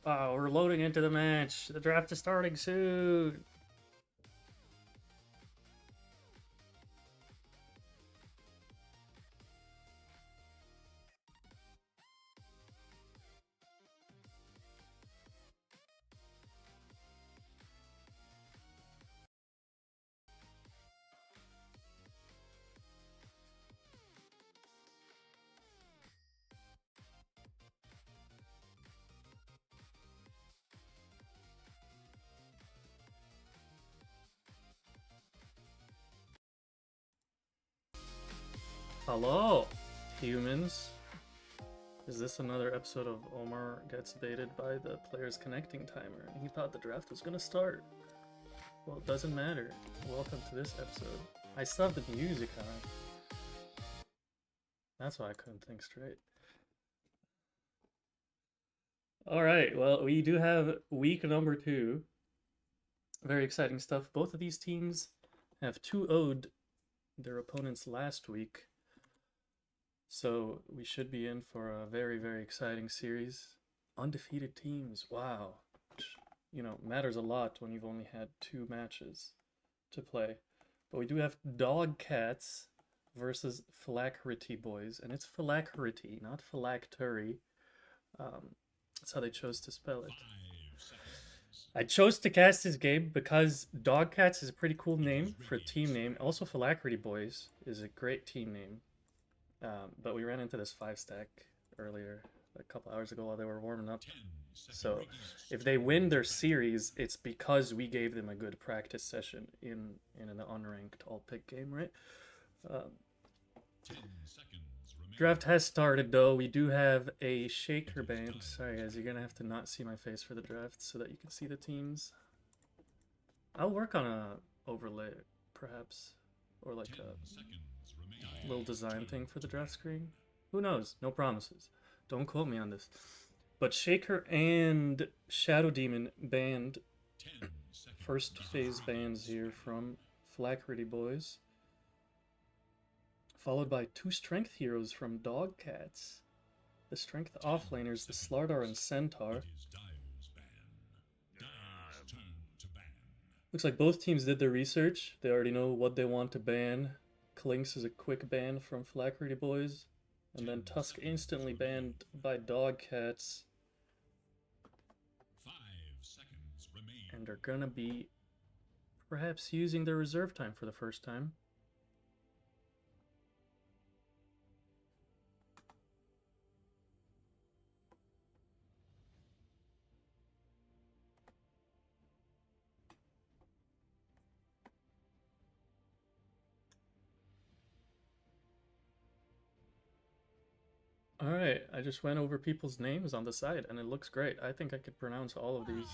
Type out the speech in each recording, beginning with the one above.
Oh, we're loading into the match. The draft is starting soon. Hello, humans. Is this another episode of Omar gets baited by the player's connecting timer? He thought the draft was gonna start. Well, it doesn't matter. Welcome to this episode. I still have the music on. That's why I couldn't think straight. Alright, well, we do have week number 2. Very exciting stuff. Both of these teams have 2-0'd their opponents last week. So we should be in for a very, very exciting series. Undefeated teams, wow. Which, you know, matters a lot when you've only had 2 matches to play. But we do have DAWGKATS versus Phylacrity boys. And it's Phylacrity, not Phylactery. That's how they chose to spell it. I chose to cast this game because DAWGKATS is a pretty cool name for a team name. Also, Phylacrity boys is a great team name. But we ran into this 5-stack earlier, a couple hours ago while they were warming up. So if they win their series, it's because we gave them a good practice session in an unranked all-pick game, right? Draft has started, though. We do have a shaker band. Sorry, guys, you're going to have to not see my face for the draft so that you can see the teams. I'll work on a overlay, perhaps, or like a little design thing for the draft screen. Who knows? No promises. Don't quote me on this. But Shaker and Shadow Demon banned first phase bans here from Phylacrity boys. Followed by 2 strength heroes from DAWGKATS. The strength offlaners, the Slardar and Centaur. Looks like both teams did their research. They already know what they want to ban. Klinks is a quick ban from Phylacrity boys. And then Tusk instantly banned by DAWGKATS. And they're gonna be perhaps using their reserve time for the first time. Alright, I just went over people's names on the side and it looks great. I think I could pronounce all of these.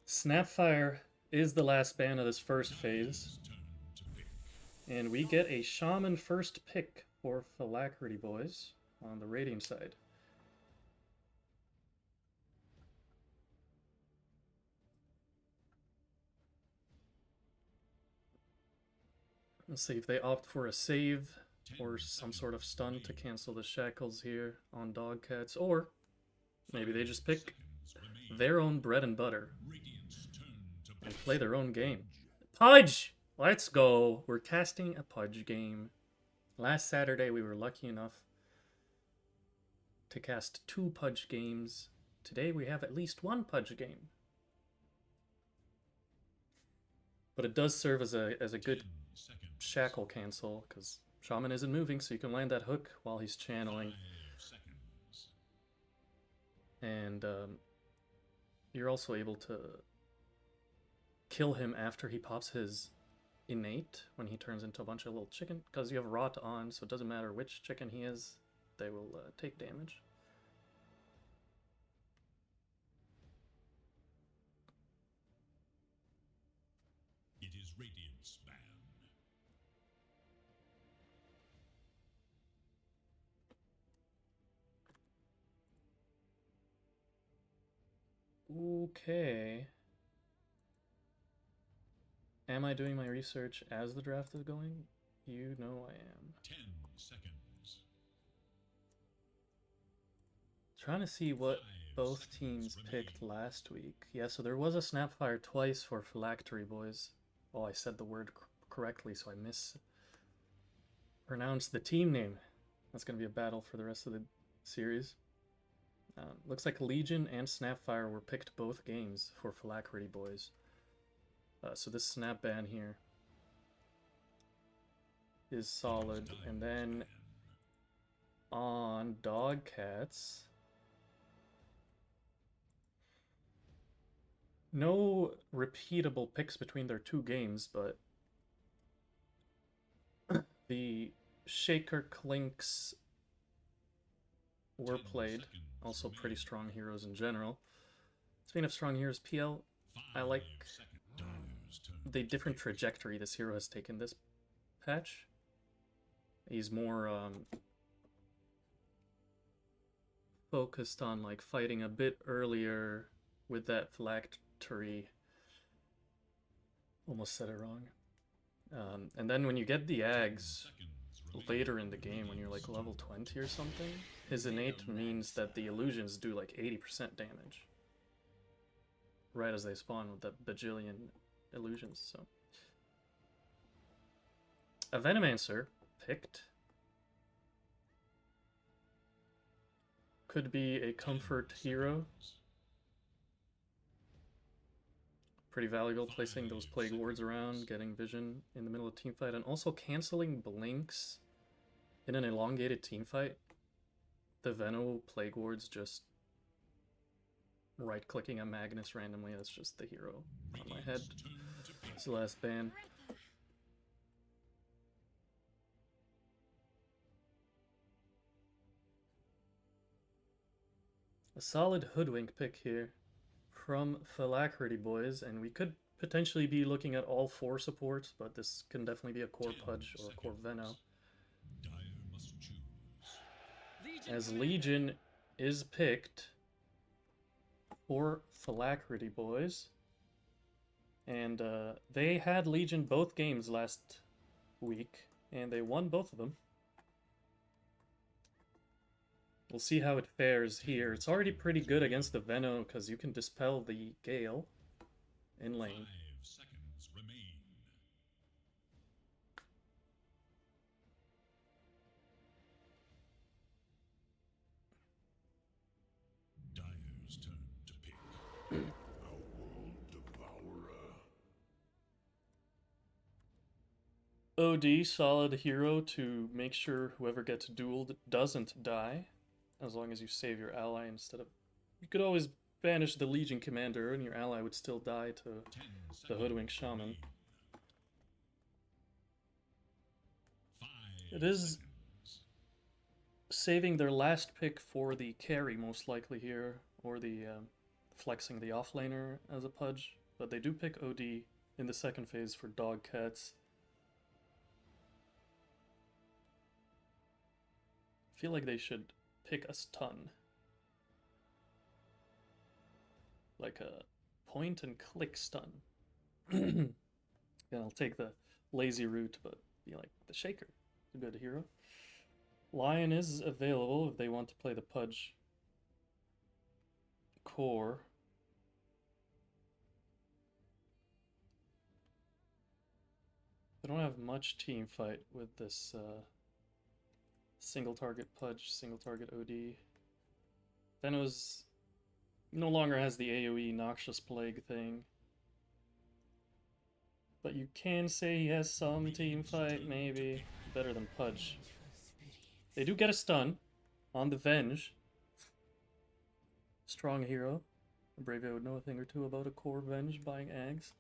Snapfire is the last ban of this first phase. And we get a Shaman first pick for Phylacrity boys on the Radiant side. Let's see if they opt for a save or some sort of stun to cancel the shackles here on DAWGKATS, or maybe they just pick their own bread and butter and play their own game. Pudge! Let's go! We're casting a Pudge game. Last Saturday we were lucky enough to cast 2 Pudge games. Today we have at least 1 Pudge game. But it does serve as a good shackle cancel, because Shaman isn't moving, so you can land that hook while he's channeling. And you're also able to kill him after he pops his innate, when he turns into a bunch of little chicken, because you have rot on, so it doesn't matter which chicken he is, they will take damage. It is Radiant's ban. Okay. Am I doing my research as the draft is going? You know I am. 10 seconds. Trying to see what both teams picked last week. Yeah, so there was a Snapfire twice for Phylacrity, boys. Oh, I said the word correctly, so I mispronounced the team name. That's going to be a battle for the rest of the series. Looks like Legion and Snapfire were picked both games for Phylacrity, boys. So this snap ban here is solid. And then on DAWGKATS, no repeatable picks between their two games, but the Shaker Clinks were played. Also pretty strong heroes in general. Speaking of strong heroes, PL, I like the different trajectory this hero has taken this patch. He's more focused on like fighting a bit earlier with that Phylacrity. Almost said it wrong. And then when you get the Ags later in the game, when you're like level 20 or something, his innate means that the illusions do like 80% damage right as they spawn with that bajillion illusions. So a Venomancer picked. Could be a comfort hero. Pretty valuable, placing those Plague Wards around, getting vision in the middle of team fight, and also canceling blinks in an elongated team fight. The Veno Plague Wards just right-clicking a Magnus randomly, that's just the hero on my head. It's the last ban. A solid Hoodwink pick here from Phylacrity, boys, and we could potentially be looking at all 4 supports, but this can definitely be a core Pudge or a core Veno. As Legion is picked for Phylacrity, boys. And they had Legion both games last week, and they won both of them. We'll see how it fares here. It's already pretty good against the Veno, because you can dispel the Gale in lane. 5 seconds remain. Dyer's turn to pick. Our world devourer. OD, solid hero to make sure whoever gets dueled doesn't die, as long as you save your ally instead of... You could always banish the Legion commander and your ally would still die to the Hoodwink Shaman. It is saving their last pick for the carry, most likely here, or the flexing the offlaner as a Pudge, but they do pick OD in the second phase for DAWGKATS. I feel like they should pick a stun. Like a point and click stun. Then I'll take the lazy route, but be like the Shaker. A good hero. Lion is available if they want to play the Pudge core. They don't have much team fight with this single target Pudge, single target OD. Veno's no longer has the AoE Noxious Plague thing. But you can say he has some team fight, maybe. Better than Pudge. They do get a stun on the Venge. Strong hero. Abravia would know a thing or two about a core Venge buying Ags.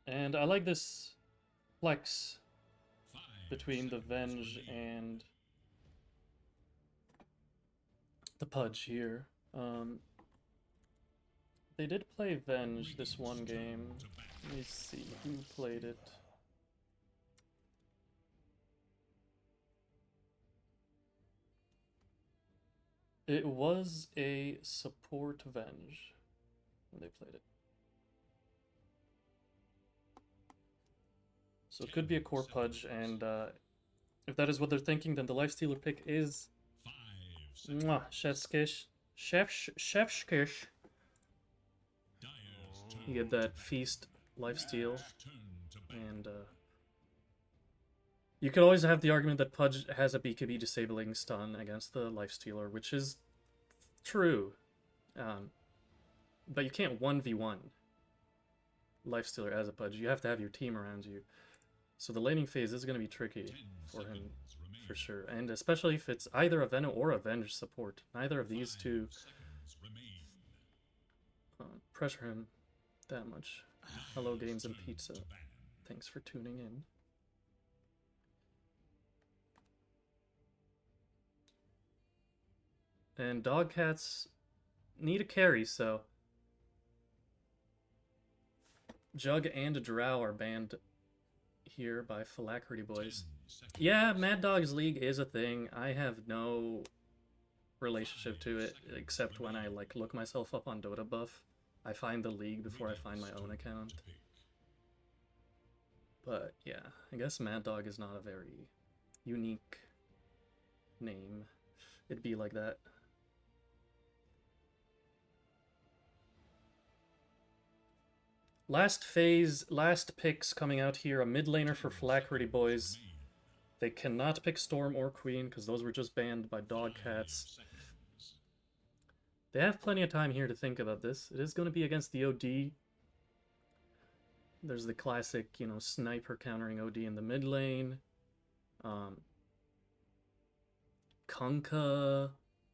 And I like this flex between the Venge and the Pudge here. They did play Venge this one game. Let me see who played it. It was a support Venge when they played it. So it could be a core pudge, and if that is what they're thinking, then the lifestealer pick is 5 seconds. Chef's Kish. Chef's Kish. Dyer's You turn get to that pick. feast lifesteal, Turn to pick. and you could always have the argument that Pudge has a BKB disabling stun against the lifestealer, which is true. But you can't 1v1 lifestealer as a Pudge. You have to have your team around you. So the laning phase is going to be tricky 10 for him, seconds remain. for sure. And especially if it's either a Venom or a Venge support. Neither of these 5 two seconds remain. pressure him that much. Hello, Gains and Turn Pizza. to ban. Thanks for tuning in. And DAWGKATS need a carry, so Jug and Drow are banned here by Phylacrity boys. 10 seconds. Yeah, Mad Dog's League is a thing. I have no relationship to it except when I like look myself up on Dota Buff. I find the league before I find my own account. To pick. But yeah, I guess Mad Dog is not a very unique name. It'd be like that. Last phase, last picks coming out here. A mid laner for Phylacrity boys. Remain. They cannot pick Storm or Queen because those were just banned by 5 DAWGKATS. seconds. They have plenty of time here to think about this. It is going to be against the OD. There's the classic, you know, sniper countering OD in the mid lane. Kunkka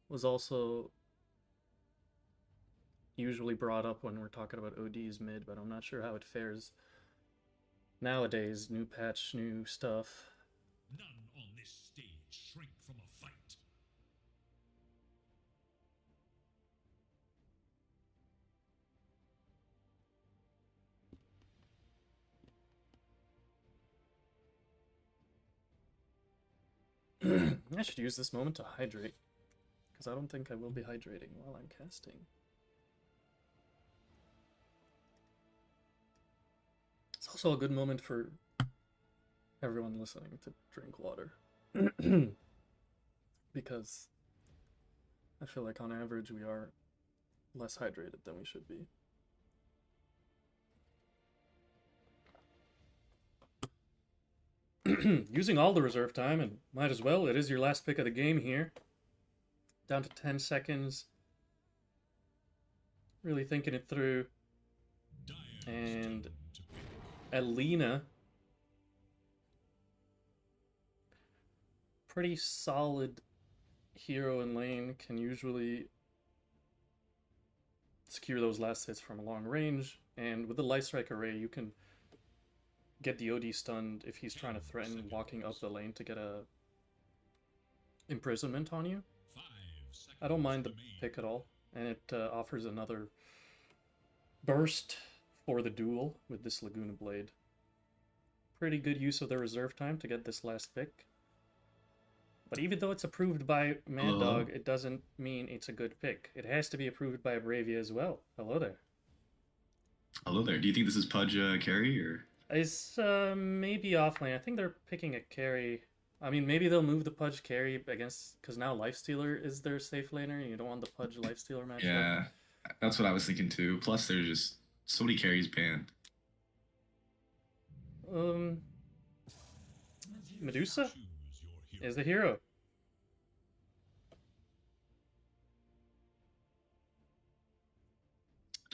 was also usually brought up when we're talking about OD's mid, but I'm not sure how it fares nowadays. New patch, new stuff. None on this stage shrink from a fight. I should use this moment to hydrate, because I don't think I will be hydrating while I'm casting. It's also a good moment for everyone listening to drink water. Because I feel like on average we are less hydrated than we should be. Using all the reserve time, and might as well. It is your last pick of the game here. Down to 10 seconds. Really thinking it through. Dyer's And turn to pick. Alina. Pretty solid hero in lane. Can usually secure those last hits from a long range. And with the Light Strike Array, you can get the OD stunned if he's trying to threaten walking up the lane to get a imprisonment on you. 5 seconds. I don't mind the remain. pick at all, and it offers another burst for the duel with this Laguna Blade. Pretty good use of the reserve time to get this last pick. But even though it's approved by Mad Dog, it doesn't mean it's a good pick. It has to be approved by Abravia as well. Hello there. Hello there. Do you think this is Pudge carry or? It's maybe offlane. I think they're picking a carry. I mean, maybe they'll move the Pudge carry against, because now Lifestealer is their safe laner, and you don't want the Pudge Lifestealer matchup. Yeah, that's what I was thinking too. Plus, there's just so many carries banned. Medusa Choose your hero. is the hero.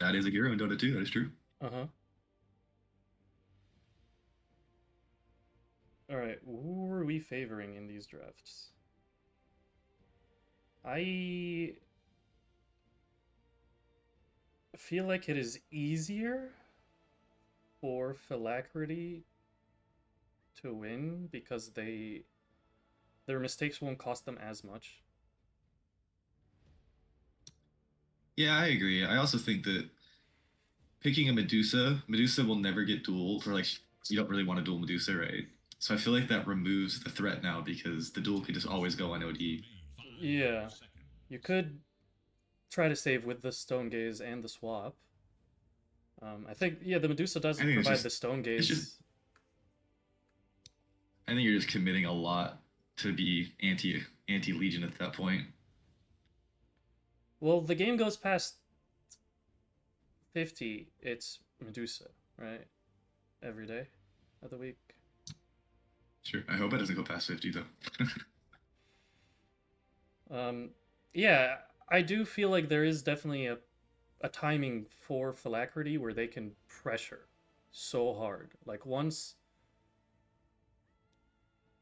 That is a hero in Dota 2. That is true. Uh-huh. Alright, who are we favoring in these drafts? I feel like it is easier for Phylacrity to win because their mistakes won't cost them as much. Yeah, I agree. I also think that picking a Medusa will never get dueled, or like you don't really want to duel Medusa, right? So I feel like that removes the threat now because the duel can just always go on OD. Remain 5 Yeah. seconds. You could try to save with the Stone Gaze and the swap. I think, yeah, the Medusa doesn't I think it's provide just- the Stone Gaze. just- I think you're just committing a lot to be anti Legion at that point. Well, the game goes past 50, it's Medusa, right? Every day of the week. Sure. I hope it doesn't go past 50 though. Yeah, I do feel like there is definitely a timing for Phylacrity where they can pressure so hard. Like once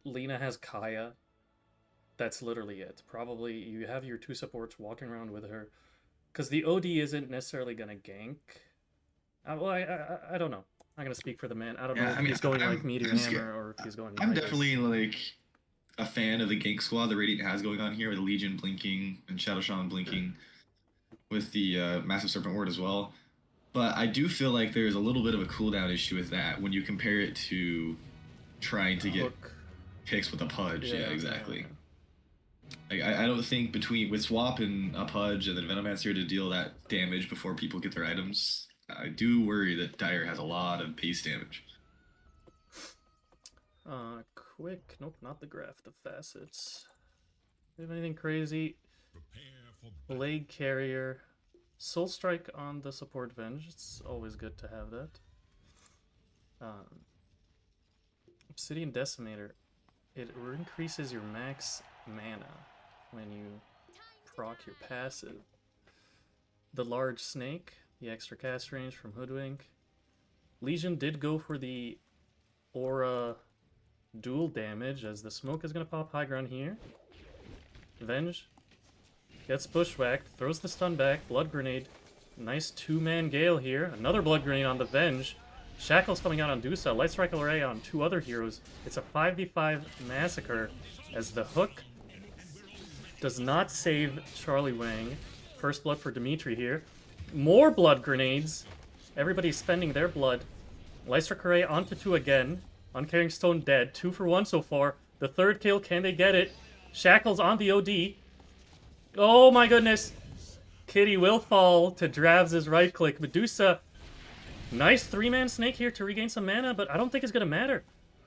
Lena has Kaya, that's literally it. Probably you have your two supports walking around with her, because the OD isn't necessarily gonna gank. Well, I don't know. I'm not gonna speak for the man. I don't know if he's going like Meteor Hammer or if he's going. I'm Midas. definitely like a fan of the gank squad the Radiant has going on here with Legion blinking and Shadow Shaman blinking with the Massive Serpent Ward as well. But I do feel like there's a little bit of a cooldown issue with that when you compare it to trying to get picks with a Pudge. Yeah, exactly. Like, I don't think with Swap and a Pudge and then Venomancer to deal that damage before people get their items, I do worry that Dire has a lot of base damage. Quick. Nope, not the graph, the facets. Do you have anything crazy? Blade Carrier. Soul Strike on the support Venge. It's always good to have that. Obsidian Decimator. It increases your max mana when you proc your passive. The Large Snake. The extra cast range from Hoodwink. Legion did go for the Aura dual damage, as the smoke is going to pop high ground here. Venge gets bushwhacked, throws the stun back, Blood Grenade. Nice two-man Gale here. Another Blood Grenade on the Venge. Shackles coming out on Dusa. Light Strike Array on two other heroes. It's a 5v5 massacre as the hook does not save Charlie Wang. First blood for Dimitri here. More Blood Grenades. Everybody's spending their blood. Light Strike Array onto two again. Uncaring Stone dead. 2 for 1 so far. The third kill, can they get it? Shackles on the OD. Oh my goodness. Kitty will fall to Dravs' right click. Medusa, nice three-man snake here to regain some mana, but I don't think it's going to matter.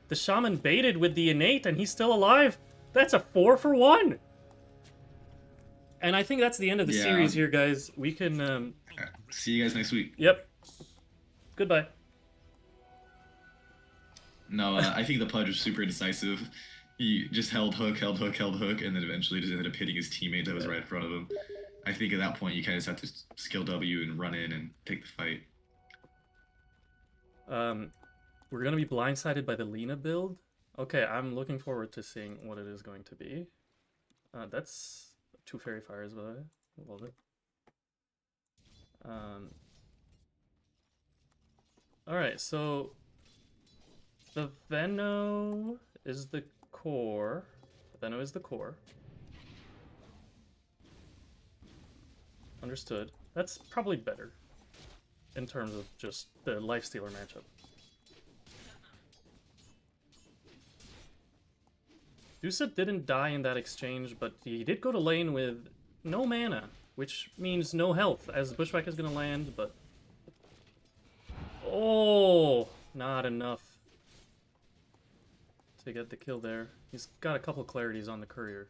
The Shaman baited with the innate and he's still alive. That's a 4 for 1. And I think that's the end of the series here, guys. We can... See you guys next week. Yep. Goodbye. No, I think the Pudge was super indecisive. He just held hook, and then eventually just ended up hitting his teammate that was right in front of him. I think at that point you kind of just have to skill W and run in and take the fight. We're going to be blindsided by the Lena build. Okay, I'm looking forward to seeing what it is going to be. That's 2 Fairy Fires, by the way. Love it. Alright, so the Veno is the core. Veno is the core. Understood. That's probably better in terms of just the Lifestealer matchup. Dusa didn't die in that exchange, but he did go to lane with no mana, which means no health, as Bushwhack is going to land, but... Oh! Not enough to get the kill there. He's got a couple clarities on the courier.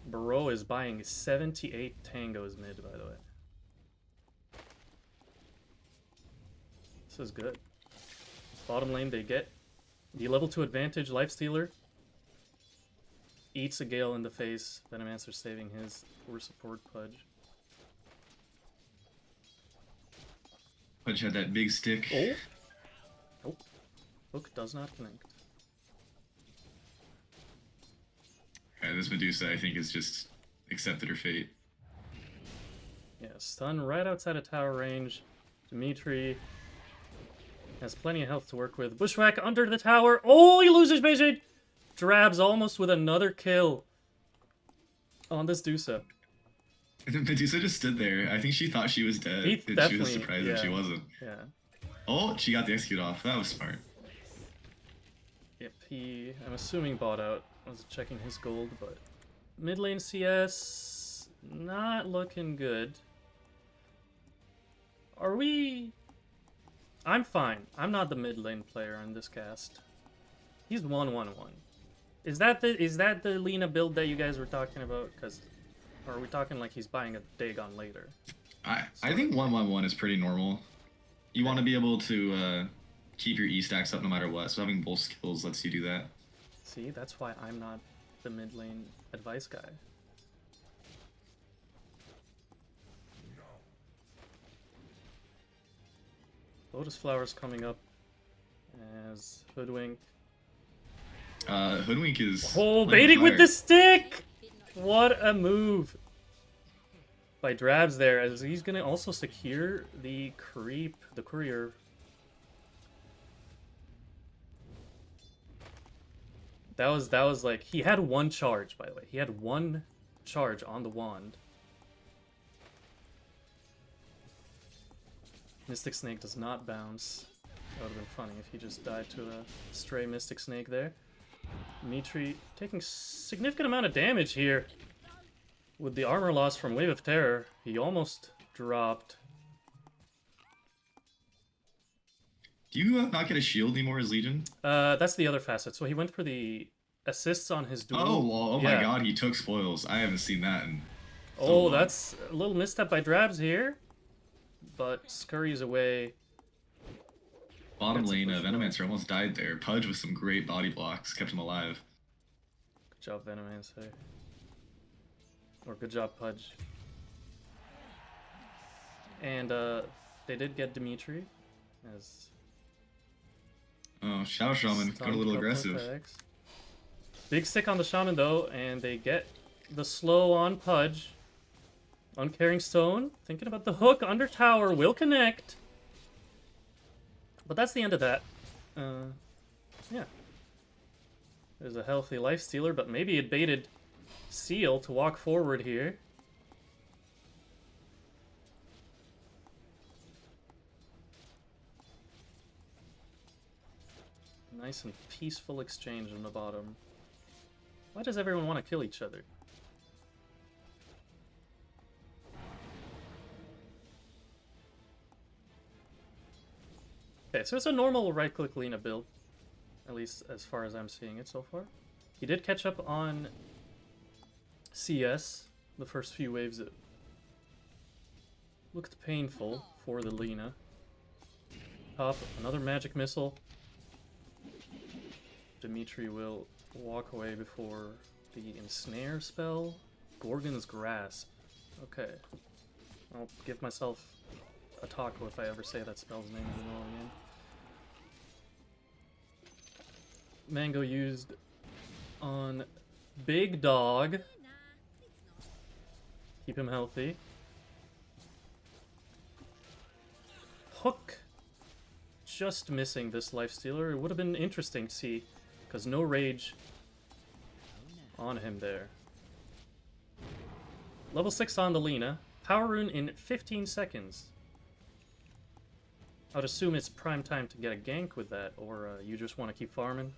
Baro is buying 78 tangos mid, by the way. This is good. Bottom lane, they get the level 2 advantage. Lifestealer eats a Gale in the face. Venomancer saving his poor support Pudge. Pudge had that big stick. Oh! Nope. Hook does not connect. Yeah, this Medusa, I think, has just accepted her fate. Yeah, stun right outside of tower range. Dimitri has plenty of health to work with. Bushwhack under the tower. Oh, he loses vision! Drabs almost with another kill on this Dusa. Medusa just stood there. I think she thought she was dead. And she was surprised that she wasn't. Yeah. Oh, she got the execute off. That was smart. Yep, I'm assuming bought out. I was checking his gold, but mid lane CS not looking good. Are we I'm fine. I'm not the mid lane player in this cast. He's 1-1-1. Is that the Lina build that you guys were talking about? Or are we talking like he's buying a Dagon later? I think 1-1-1 is pretty normal. You want to be able to keep your E stacks up no matter what, so having both skills lets you do that. See, that's why I'm not the mid lane advice guy. Lotus Flower's coming up as Hoodwink. Hoodwink is... Oh, baiting with the stick! What a move by Drabs there, as he's gonna also secure the creep, the courier. That was like, he had one charge, by the way. He had one charge on the wand. Mystic Snake does not bounce. That would have been funny if he just died to a stray Mystic Snake there. Dimitri taking significant amount of damage here. With the armor loss from Wave of Terror, he almost dropped. Do you not get a shield anymore as Legion? That's the other facet. So he went for the assists on his duel. Oh, well, oh my god, he took spoils. I haven't seen that in so Oh, long. that's a little misstep by Drabs here. But scurries away. Bottom That's a lane, push Venomancer almost died there. Pudge with some great body blocks kept him alive. Good job, Venomancer. Or good job, Pudge. And they did get Dimitri as Oh, Shadow Shaman got a little aggressive. attacks. Big stick on the Shaman though, and they get the slow on Pudge. Uncaring Stone, thinking about the hook under tower, will connect. But that's the end of that. Yeah. There's a healthy life stealer, but maybe it baited Seal to walk forward here. Nice and peaceful exchange on the bottom. Why does everyone want to kill each other? Okay, so it's a normal right-click Lina build. At least as far as I'm seeing it so far. He did catch up on CS. The first few waves it looked painful for the Lina. Top, another magic missile. Dimitri will walk away before the ensnare spell. Gorgon's Grasp. Okay. I'll give myself a taco if I ever say that spell's name in the middle again. Mango used on Big Dog. Keep him healthy. Hook. Just missing this lifestealer. It would have been interesting to see, because no rage on him there. Level 6 on the Lina. Power rune in 15 seconds. I'd assume it's prime time to get a gank with that, or you just want to keep farming.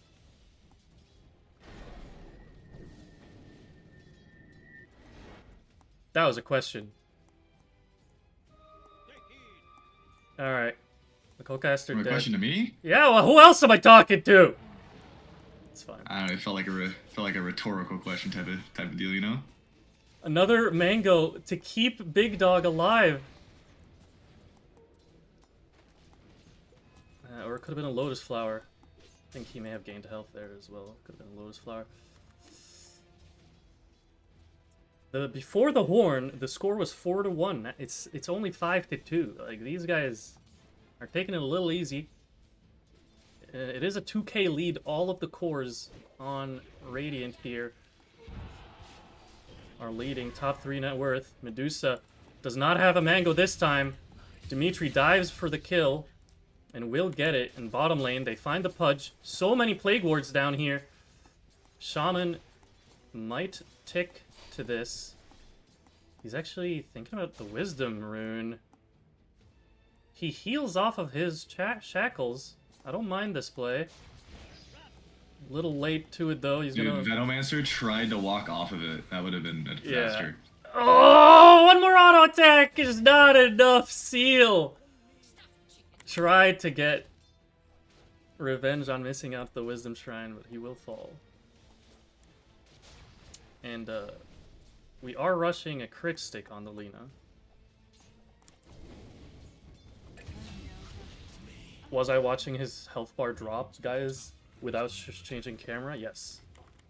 That was a question. Alright. The co-caster dead. Question to me? Yeah, well, who else am I talking to? It's fine. I don't know. It felt like a rhetorical question type of deal, you know? Another mango to keep Big Dog alive. Or it could have been a Lotus Flower. I think he may have gained health there as well. Could have been a Lotus Flower. Before the Horn, the score was 4-1. It's only 5-2. Like, these guys are taking it a little easy. It is a 2k lead. All of the cores on Radiant here are leading. Top 3 net worth. Medusa does not have a mango this time. Dimitri dives for the kill and will get it. In bottom lane, they find the Pudge. So many Plague Wards down here. Shaman might tick to this. He's actually thinking about the Wisdom rune. He heals off of his shackles. I don't mind this play. A little late to it though. He's Dude, gonna. Venomancer tried to walk off of it. That would have been a disaster. Oh, one more auto attack is not enough. Seal. tried to get revenge on missing out the Wisdom Shrine, but he will fall. And we are rushing a crit stick on the Lina. Was I watching his health bar drop, guys, without changing camera? Yes.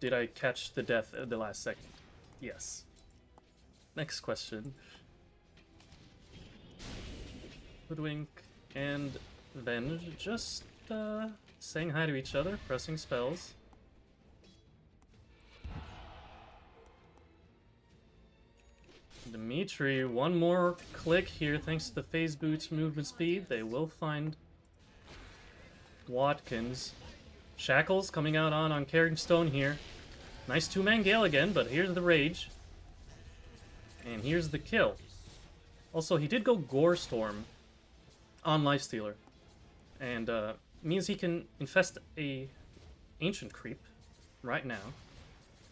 Did I catch the death at the last second? Yes. Next question. Hoodwink and Venge just saying hi to each other, pressing spells. Dimitri, one more click here thanks to the phase boots movement speed. They will find Watkins. Shackles coming out on Carrying Stone here. Nice two-man Gale again, but here's the rage. And here's the kill. Also, he did go Gore Storm on Lifestealer. And means he can infest a Ancient Creep right now.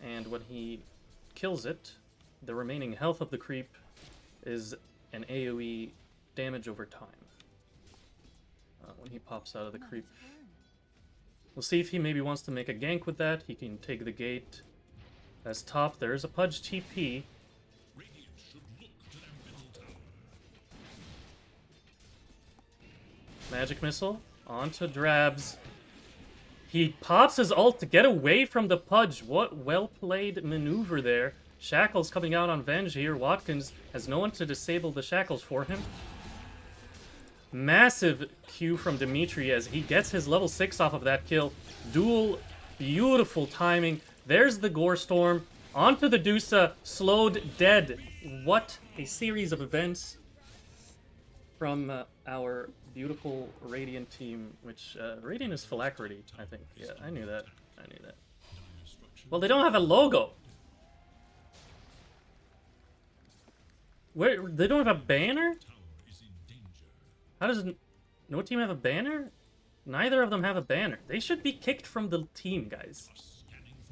And when he kills it, the remaining health of the creep is an AoE damage over time. When he pops out of the creep. We'll see if he maybe wants to make a gank with that. He can take the gate. As top, there's a Pudge TP. Magic Missile onto Drabs. He pops his ult to get away from the Pudge. What well-played maneuver there. Shackles coming out on Venge here. Watkins has no one to disable the Shackles for him. Massive Q from Dimitri as he gets his level 6 off of that kill. Dual, beautiful timing. There's the Gore Storm. Onto the Dusa, slowed, dead. What a series of events from our beautiful Radiant team, which, Radiant is Phylacrity, I think. Yeah, I knew that. I knew that. Well, they don't have a logo. Where, they don't have a banner? How does no team have a banner? Neither of them have a banner. They should be kicked from the team, guys.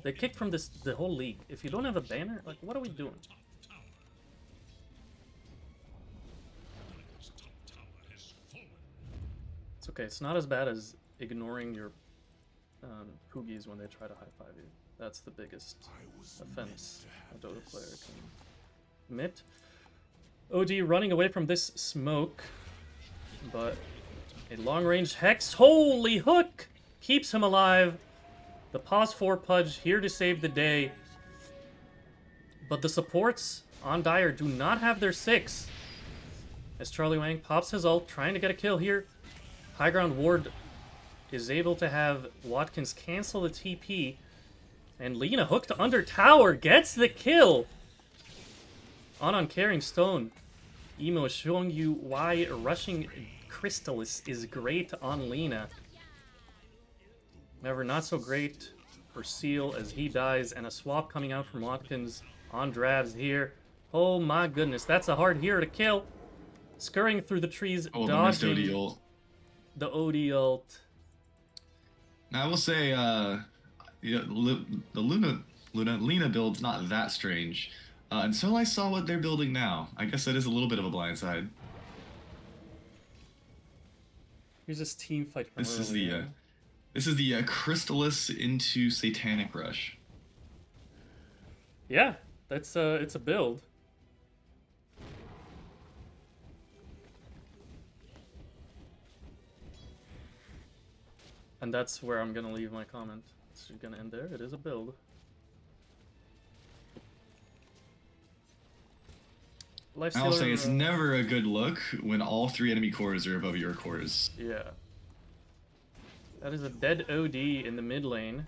They're kicked from the whole league. If you don't have a banner, like, what are we doing? It's okay. It's not as bad as ignoring your Poogies when they try to high-five you. That's the biggest offense a Dota player can commit. OD running away from this smoke. But a long-range Hex, holy hook, keeps him alive. The pause 4 Pudge here to save the day. But the supports on Dire do not have their 6. As Charlie Wang pops his ult, trying to get a kill here. High Ground Ward is able to have Watkins cancel the TP. And Lina hooked under tower, gets the kill. On Carrying Stone. Emo is showing you why rushing Crystal is great on Lina. However, not so great for Seal as he dies, and a swap coming out from Watkins on Drabs here. Oh my goodness, that's a hard hero to kill. Scurrying through the trees, dodging the OD ult. Now I will say, the Lina build's not that strange. Until I saw what they're building now. I guess that is a little bit of a blindside. Here's this team fight from This earlier. is the Crystallis into Satanic Rush. Yeah, that's it's a build. And that's where I'm gonna leave my comment. It's just gonna end there. It is a build. I'll say it's never a good look when all 3 enemy cores are above your cores. Yeah. That is a dead OD in the mid lane.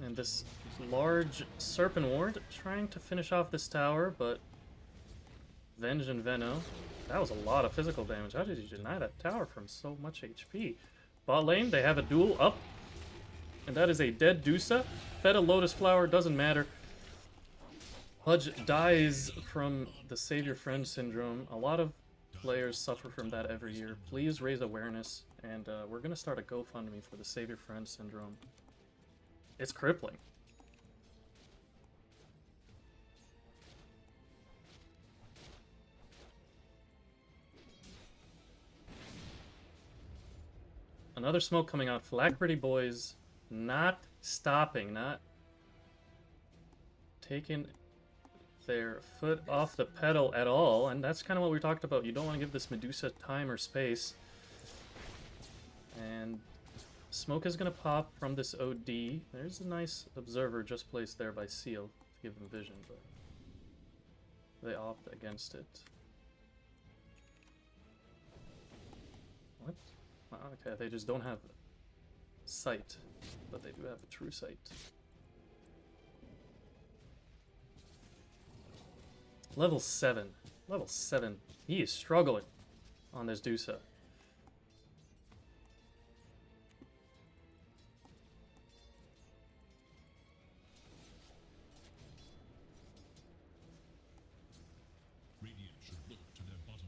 And this large Serpent Ward trying to finish off this tower, but Venge and Veno. That was a lot of physical damage. How did you deny that tower from so much HP? Bot lane, they have a duel up. And that is a dead Dusa. Fed a Lotus Flower, doesn't matter. Pudge dies from the Save Your Friend syndrome. A lot of players suffer from that every year. Please raise awareness, and we're going to start a GoFundMe for the Save Your Friend syndrome. It's crippling. Another smoke coming out. Phylacrity boys not stopping, not taking their foot off the pedal at all. And that's kind of what we talked about. You don't want to give this Medusa time or space. And smoke is going to pop from this OD. There's a nice observer just placed there by Seal to give them vision, but they opt against it. What? Okay, they just don't have sight, but they do have a true sight. Level 7. Level 7. He is struggling on this Dusa.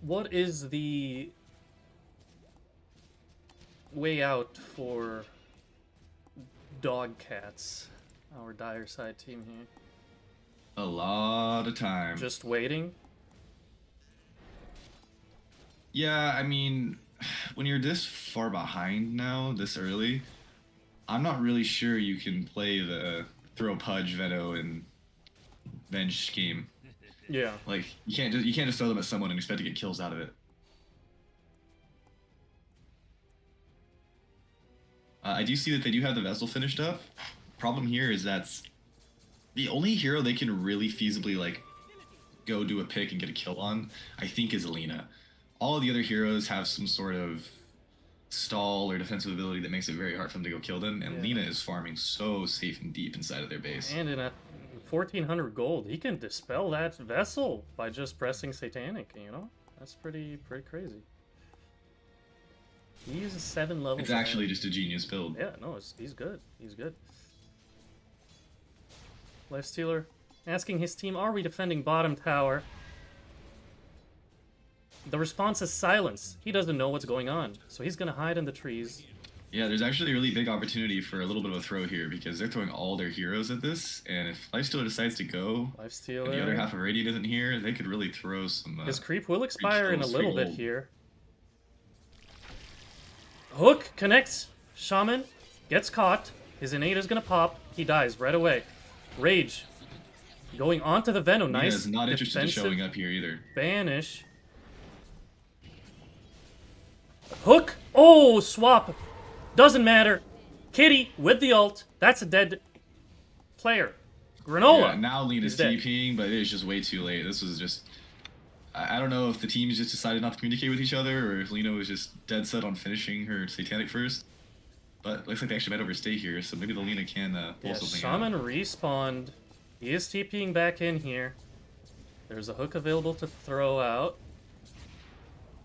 What is the way out for DAWGKATS, our dire side team here? A lot of time. Just waiting? Yeah, I mean, when you're this far behind now, this early, I'm not really sure you can play the throw Pudge, Veto, and Venge scheme. Yeah. Like you can't just throw them at someone and expect to get kills out of it. I do see that they do have the Vessel finished up. Problem here is that's the only hero they can really feasibly like go do a pick and get a kill on, I think, is Lina. All of the other heroes have some sort of stall or defensive ability that makes it very hard for them to go kill them, and Lina is farming so safe and deep inside of their base. And in a 1400 gold, he can dispel that Vessel by just pressing Satanic, you know? That's pretty crazy. He's a 7 level. It's actually just a genius build. Yeah, no, he's good. He's good. Lifestealer asking his team, are we defending bottom tower? The response is silence. He doesn't know what's going on, so he's gonna hide in the trees. Yeah, there's actually a really big opportunity for a little bit of a throw here because they're throwing all their heroes at this, and if Lifestealer decides to go, Lifestealer, and the other half of Radiant isn't here, they could really throw some... his creep will expire in a straight little bit gold. here. Hook connects. Shaman gets caught. His innate is gonna pop. He dies right away. Rage going onto the Venom. Nice. Yeah, is not interested in defensive showing up here either. Banish. Hook. Oh, swap. Doesn't matter. Kitty with the ult. That's a dead player. Granola. Yeah, now Lena's is dead. TPing, but it is just way too late. This was just... I don't know if the teams just decided not to communicate with each other, or if Lena was just dead set on finishing her Satanic first. But looks like they actually might overstay here, so maybe the Lena can pull Yeah, something Shaman out. respawned. He is TPing back in here. There's a hook available to throw out.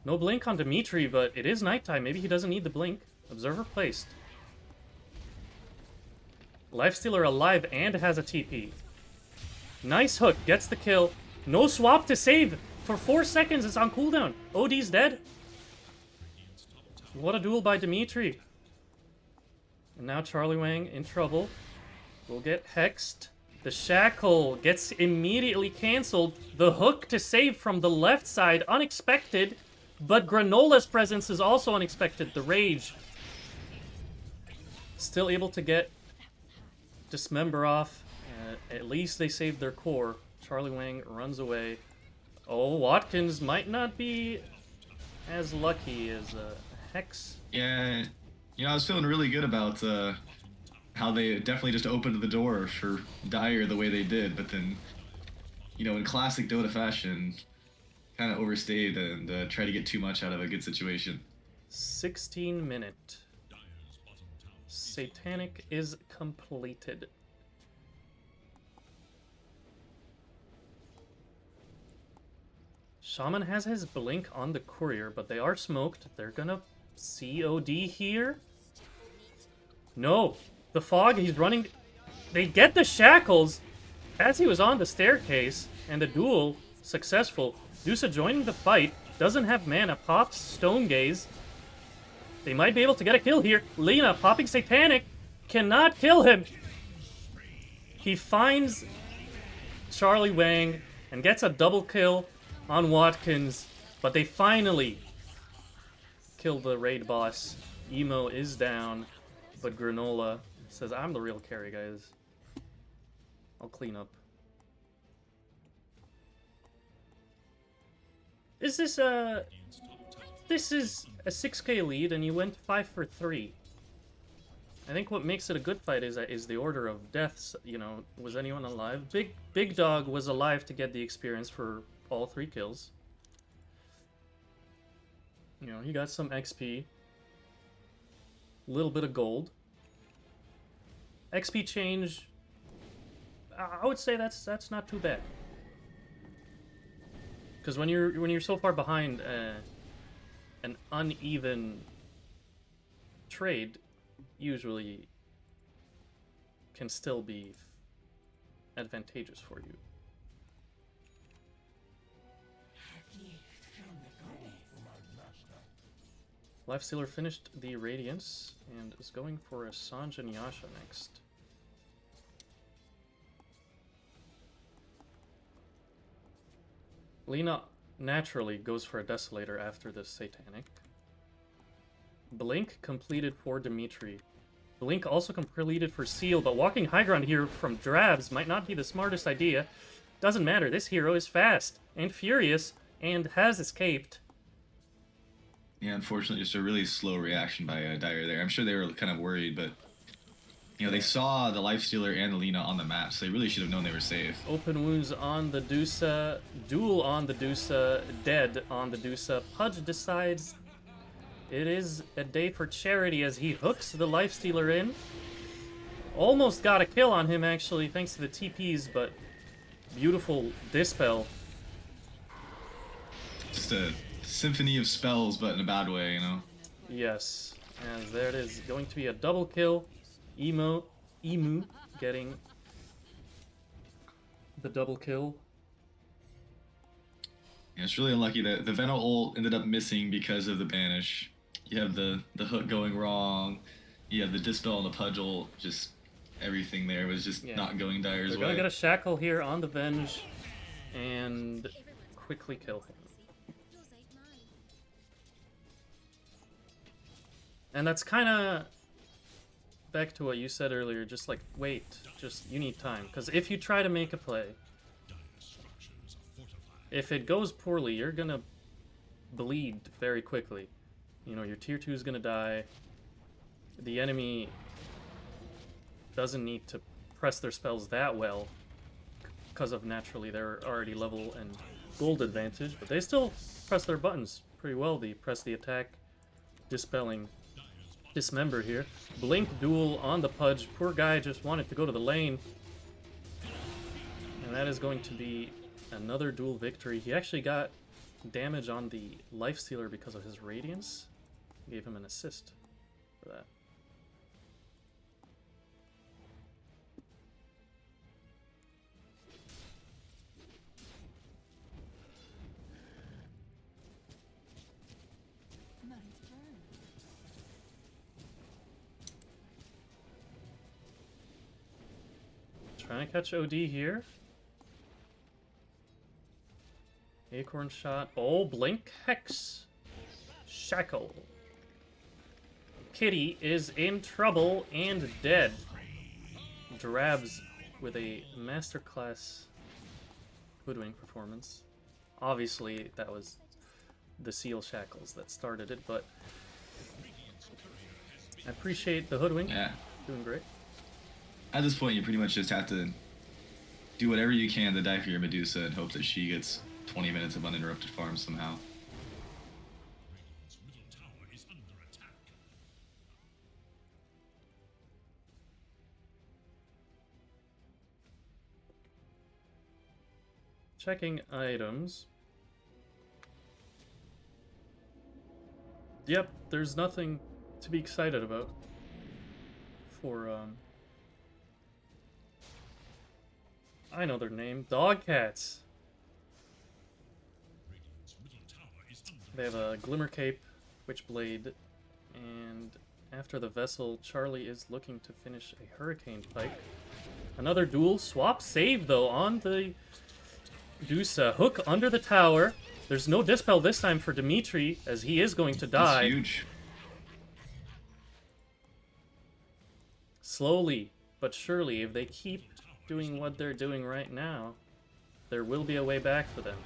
No blink on Dimitri, but it is nighttime. Maybe he doesn't need the blink. Observer placed. Lifestealer alive and has a TP. Nice hook. Gets the kill. No swap to save. For 4 seconds, it's on cooldown. OD's dead. What a duel by Dimitri. And now Charlie Wang in trouble. Will get hexed. The shackle gets immediately cancelled. The hook to save from the left side, unexpected. But Granola's presence is also unexpected. The rage. Still able to get Dismember off. At least they saved their core. Charlie Wang runs away. Oh, Watkins might not be as lucky as Hex. Yeah, you know, I was feeling really good about how they definitely just opened the door for Dire the way they did, but then, you know, in classic Dota fashion, kind of overstayed and tried to get too much out of a good situation. 16-minute. Satanic is completed. Shaman has his blink on the courier, but they are smoked. They're gonna COD here. No. The fog, he's running. They get the shackles as he was on the staircase, and the duel successful. Dusa joining the fight. Doesn't have mana. Pops Stone Gaze. They might be able to get a kill here. Lena popping Satanic. Cannot kill him. He finds Charlie Wang and gets a double kill on Watkins, but they finally kill the raid boss. Emo is down, but Granola says, I'm the real carry, guys. I'll clean up. Is this a... This is a 6k lead, and you went 5 for 3. I think what makes it a good fight is the order of deaths. You know, was anyone alive? Big Dog was alive to get the experience for all 3 kills. You know, he got some XP. Little bit of gold. XP change, I would say that's not too bad. Because when you're so far behind an uneven trade, usually can still be advantageous for you. Lifestealer finished the Radiance and is going for a Sanj and Yasha next. Lina naturally goes for a Desolator after the Satanic. Blink completed for Dimitri. Blink also completed for Seal, but walking high ground here from Drabs might not be the smartest idea. Doesn't matter, this hero is fast and furious and has escaped. Yeah, unfortunately, just a really slow reaction by Dire there. I'm sure they were kind of worried, but you know, they saw the Lifestealer and the Lina on the map, so they really should have known they were safe. Open wounds on the Dusa, duel on the Dusa, dead on the Dusa. Pudge decides it is a day for charity as he hooks the Lifestealer in. Almost got a kill on him, actually, thanks to the TPs, but beautiful Dispel. Just a symphony of spells, but in a bad way, you know? Yes, and there it is. Going to be a double kill. Emu getting the double kill. Yeah, it's really unlucky that the Venom ult ended up missing because of the banish. You have the hook going wrong. You have the Dispel and the Pudge ult. Just everything there was just not going Dire's way. They're gonna get a shackle here on the Venge and quickly kill him. And that's kind of back to what you said earlier, just like, wait, you need time. Because if you try to make a play, if it goes poorly, you're gonna bleed very quickly. You know, your tier 2 is gonna die. The enemy doesn't need to press their spells that well, because of naturally their already level and gold advantage, but they still press their buttons pretty well. They press the attack, dispelling Dismember here. Blink duel on the Pudge. Poor guy just wanted to go to the lane. And that is going to be another duel victory. He actually got damage on the Lifestealer because of his Radiance. Gave him an assist for that. Trying to catch OD here. Acorn shot. Oh, Blink Hex. Shackle. Kitty is in trouble and dead. Drabs with a masterclass hoodwink performance. Obviously, that was the Seal Shackles that started it, but I appreciate the hoodwink. Yeah. Doing great. At this point, you pretty much just have to do whatever you can to die for your Medusa and hope that she gets 20 minutes of uninterrupted farm somehow. Radiant's middle tower is under attack. Checking items. Yep, there's nothing to be excited about for, I know their name. DAWGKATS. Radiant's middle tower is under They have a Glimmer Cape, Witchblade, and after the Vessel, Charlie is looking to finish a Hurricane Pike. Another duel. Swap save, though, on the Dusa. Hook under the tower. There's no Dispel this time for Dimitri, as he is going to die. That's huge. slowly but surely, if they keep doing what they're doing right now, there will be a way back for them.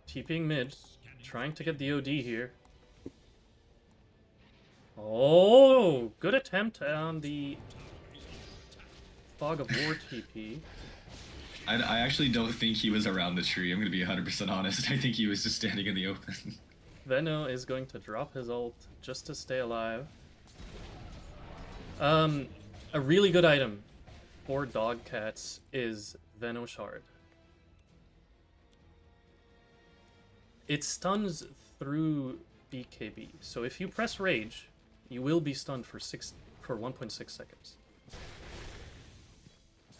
TPing mid, trying to get the OD here. Oh, good attempt on the Fog of War TP. I actually don't think he was around the tree. I'm going to be 100% honest. I think he was just standing in the open. Venno is going to drop his ult just to stay alive. A really good item for DAWGKATS is Venno Shard. It stuns through BKB, so if you press Rage, you will be stunned for 1.6 seconds.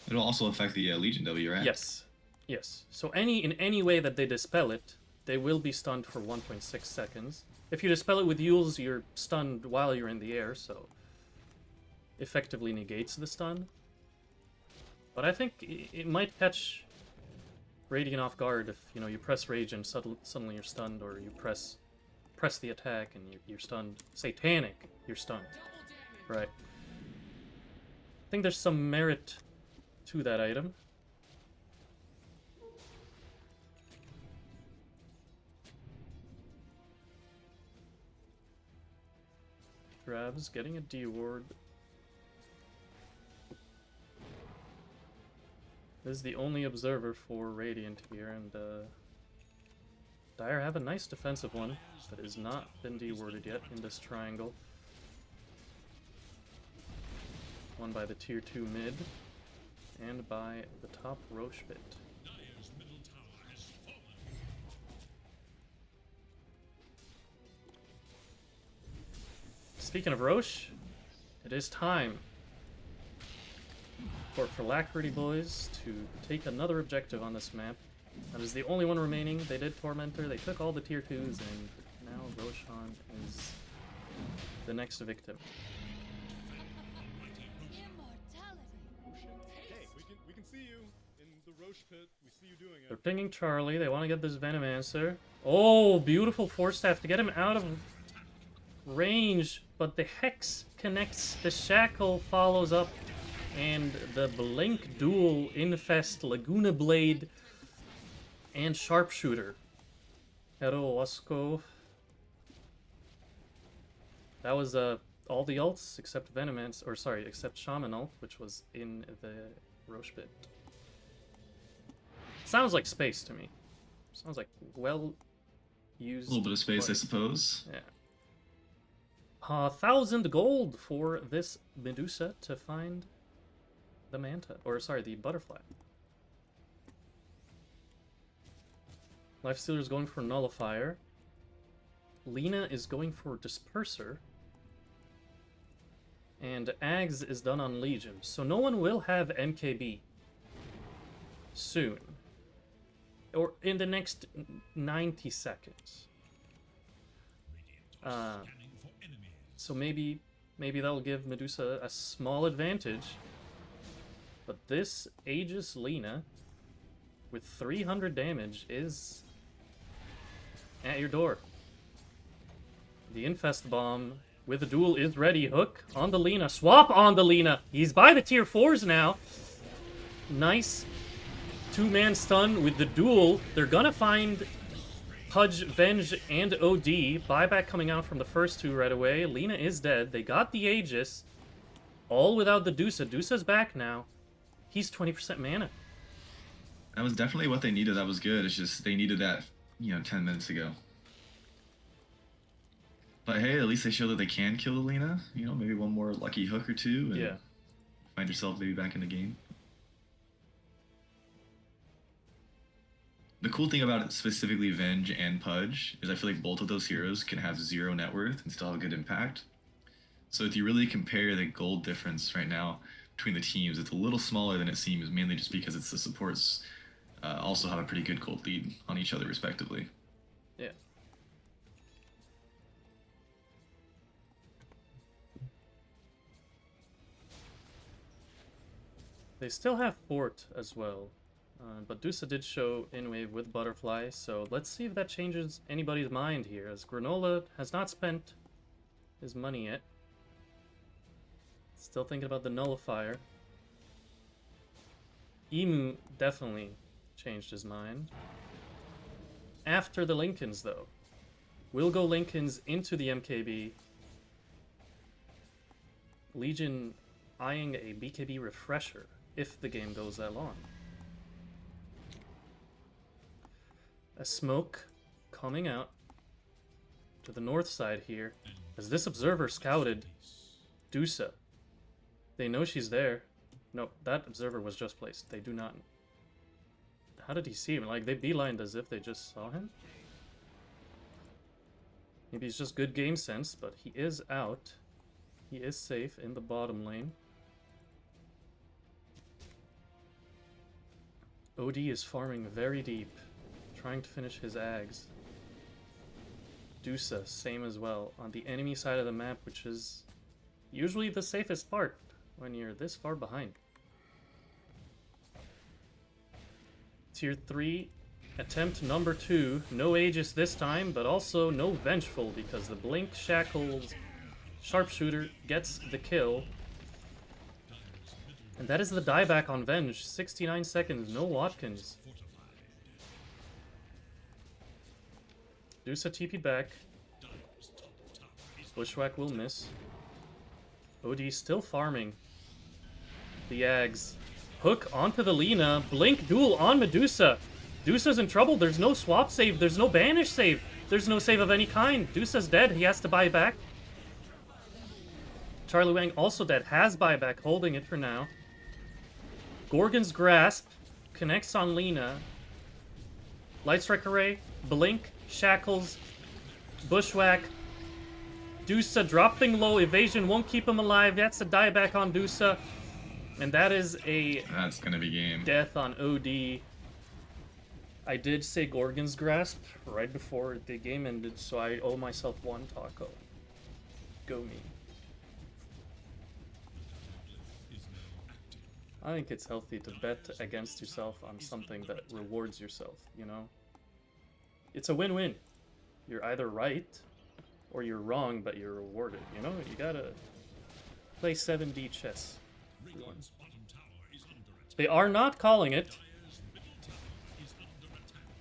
It'll also affect the Legion W, right? Yes, yes. So in any way that they dispel it, they will be stunned for 1.6 seconds. If you dispel it with Yules, you're stunned while you're in the air, so effectively negates the stun. But I think it might catch Radiant off guard if, you know, you press Rage and suddenly you're stunned, or you press the attack and you're stunned. Satanic, you're stunned. Right. I think there's some merit to that item. Grabs getting a D ward. This is the only observer for Radiant here, and Dire have a nice defensive one that has not been D-warded yet in this triangle. Won by the tier 2 mid, and by the top Roche bit. Dire's middle tower has fallen. Speaking of Roche, it is time for Phylacrity boys to take another objective on this map. That is the only one remaining. They did Tormentor, they took all the tier 2s, and now Roshan is the next victim. Hey, we can see you in the Roche pit. We see you doing They're it. pinging Charlie, they want to get this Venom answer. Oh, beautiful Force Staff to get him out of range, but the Hex connects, the Shackle follows up, and the Blink duel infest Laguna Blade and Sharpshooter. Hero Wasco. That was all the ults except Venomance, or sorry, except Shaman ult, which was in the Roche bit. Sounds like space to me. Sounds like well used. A little bit of space, play. I suppose. Yeah. 1,000 gold for this Medusa to find the Manta, or sorry, the Butterfly. Lifestealer is going for Nullifier. Lina is going for Disperser. And Ags is done on Legion. So no one will have MKB soon. Or in the next 90 seconds. Scanning for enemies. So maybe that'll give Medusa a small advantage. But this Aegis Lina with 300 damage is at your door. The Infest Bomb with the duel is ready. Hook on the Lina. Swap on the Lina. He's by the tier 4s now. Nice two-man stun with the duel. They're gonna find Pudge, Venge, and OD. Buyback coming out from the first two right away. Lina is dead. They got the Aegis. All without the Dusa. Dusa's back now. He's 20% mana. That was definitely what they needed. That was good. It's just they needed that, 10 minutes ago. But hey, at least they show that they can kill Alina. Maybe one more lucky hook or two, and Yeah. find yourself maybe back in the game. The cool thing about it, specifically Venge and Pudge, is I feel like both of those heroes can have 0 net worth and still have a good impact. So if you really compare the gold difference right now between the teams, it's a little smaller than it seems, mainly just because it's the supports also have a pretty good gold lead on each other, respectively. Yeah. They still have Fort as well. But Dusa did show in-wave with Butterfly, so let's see if that changes anybody's mind here, as Granola has not spent his money yet. Still thinking about the Nullifier. Emu definitely changed his mind. After the Lincolns, though. We'll go Lincolns into the MKB. Legion eyeing a BKB refresher if the game goes that long. A smoke coming out to the north side here as this observer scouted Dusa. They know she's there. No, that observer was just placed. They do not. How did he see him? Like, they beelined as if they just saw him? Maybe it's just good game sense, but he is out. He is safe in the bottom lane. OD is farming very deep, trying to finish his Ags. Dusa, same as well, on the enemy side of the map, which is usually the safest part when you're this far behind. Tier 3, attempt number 2. No Aegis this time, but also no Vengeful, because the Blink Shackles Sharpshooter gets the kill. And that is the dieback on Venge. 69 seconds, no Watkins. Dusa TP back. Bushwhack will miss. OD still farming the Ags. Hook onto the Lina. Blink duel on Medusa. Dusa's in trouble. There's no swap save. There's no banish save. There's no save of any kind. Dusa's dead. He has to buy back. Charlie Wang also dead. Has buyback. Holding it for now. Gorgon's Grasp connects on Lina. Light Strike Array. Blink. Shackles. Bushwhack. Dusa dropping low. Evasion won't keep him alive. That's a dieback on Dusa. And that is a That's gonna be game. death on OD. I did say Gorgon's Grasp right before the game ended, so I owe myself one taco. Go me. I think it's healthy to bet against yourself on something that rewards yourself, you know? It's a win-win. You're either right or you're wrong, but you're rewarded, you know? You gotta play 7D chess. They are not calling it.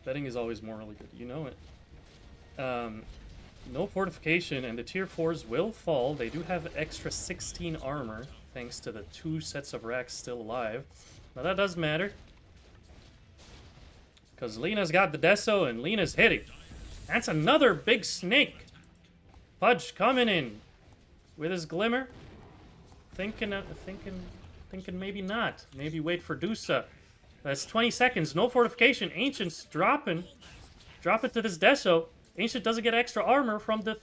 Betting is always morally good, you know it. No fortification, and the tier 4s will fall. They do have extra 16 armor, thanks to the 2 sets of racks still alive. Now that does matter, because Lina's got the Deso, and Lina's hitting. That's another big snake. Fudge coming in with his Glimmer. Thinking maybe not. Maybe wait for Dusa. That's 20 seconds. No fortification. Ancient's dropping. Drop it to this Deso. Ancient doesn't get extra armor from the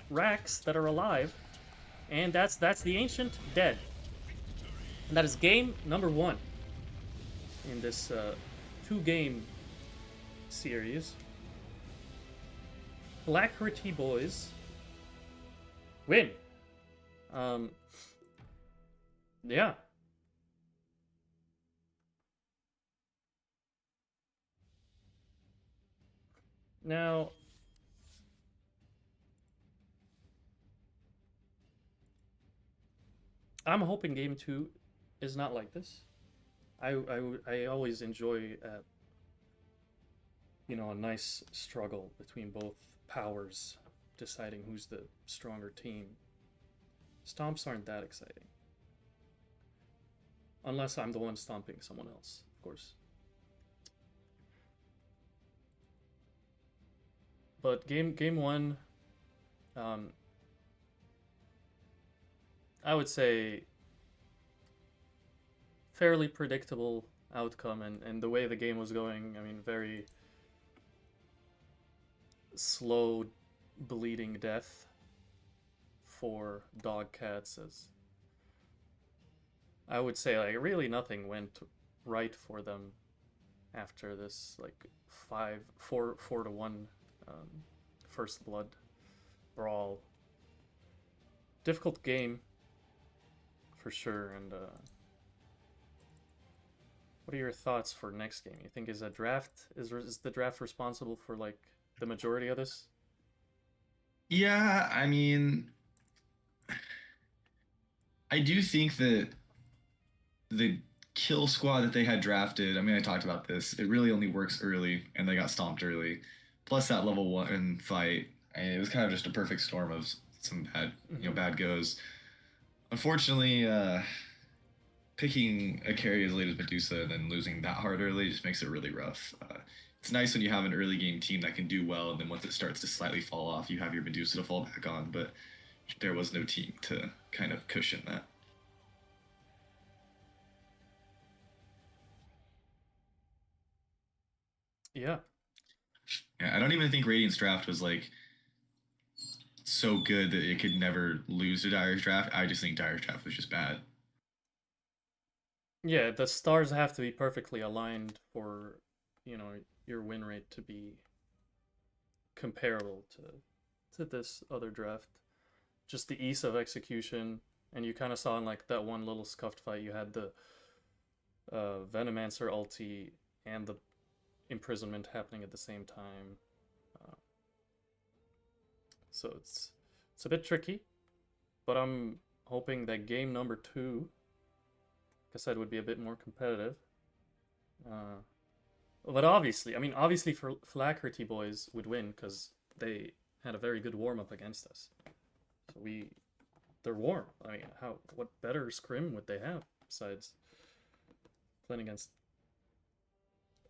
racks that are alive. And that's the Ancient dead. And that is game number 1 in this 2-game series. Phylacrity boys win. Yeah. Now, I'm hoping game 2 is not like this. I always enjoy you know, a nice struggle between both powers deciding who's the stronger team. Stomps aren't that exciting. Unless I'm the one stomping someone else, of course. But game 1, I would say fairly predictable outcome, and the way the game was going, I mean, very slow bleeding death for DAWGKATS, as I would say, like, really nothing went right for them after this, like, 4-1 first blood brawl. Difficult game for sure, and What are your thoughts for next game? You think is the draft responsible for like the majority of this? Yeah, I mean, I do think that the kill squad that they had drafted, I mean, I talked about this, it really only works early, and they got stomped early. Plus that level 1 fight, and it was kind of just a perfect storm of some bad, bad goes. Unfortunately, picking a carry as late as Medusa and then losing that hard early just makes it really rough. It's nice when you have an early game team that can do well, and then once it starts to slightly fall off, you have your Medusa to fall back on, but there was no team to kind of cushion that. Yeah. Yeah, I don't even think Radiant's draft was like so good that it could never lose to Dire's draft. I just think Dire's draft was just bad. Yeah, the stars have to be perfectly aligned for, your win rate to be comparable to this other draft. Just the ease of execution, and you kind of saw in like that one little scuffed fight, you had the Venomancer ulti and the imprisonment happening at the same time. So it's a bit tricky, but I'm hoping that game number 2, like I said, would be a bit more competitive. But obviously, for Phylacrity boys would win because they had a very good warm up against us. So they're warm. I mean, what better scrim would they have besides playing against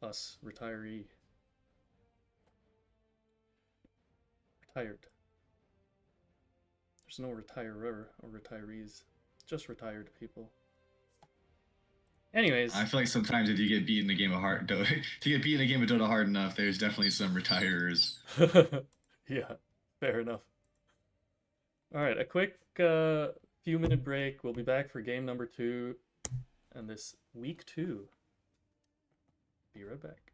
us, retired. There's no retirer or retirees, just retired people. Anyways, I feel like sometimes if you get beat in a game of Dota hard enough, there's definitely some retirers. yeah, fair enough. All right, a quick few-minute break. We'll be back for game number 2 and this week 2. Be right back.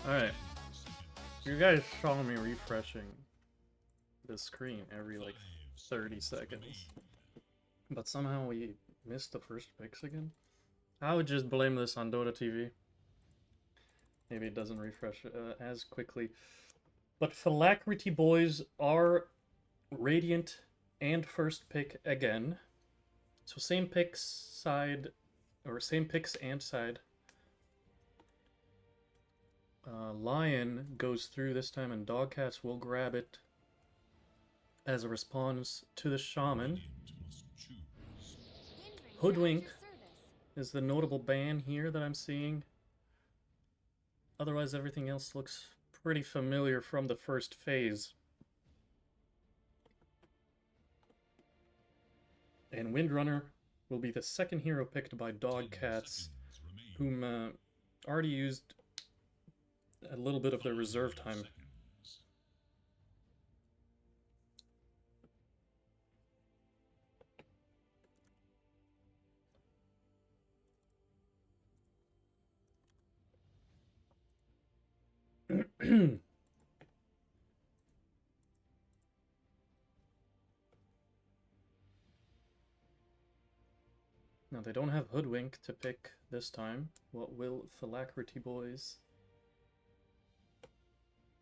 Alright. You guys saw me refreshing the screen every like 30 seconds. But somehow we missed the first picks again. I would just blame this on Dota TV. Maybe it doesn't refresh as quickly. But Phylacrity boys are Radiant and first pick again. So same picks side, or same picks and side. Lion goes through this time and DAWGKATS will grab it as a response to the Shaman. Hoodwink is the notable ban here that I'm seeing. Otherwise, everything else looks pretty familiar from the first phase. And Windrunner will be the second hero picked by DAWGKATS, whom already used a little bit of their reserve time. Now, they don't have Hoodwink to pick this time. What will Phylacrity boys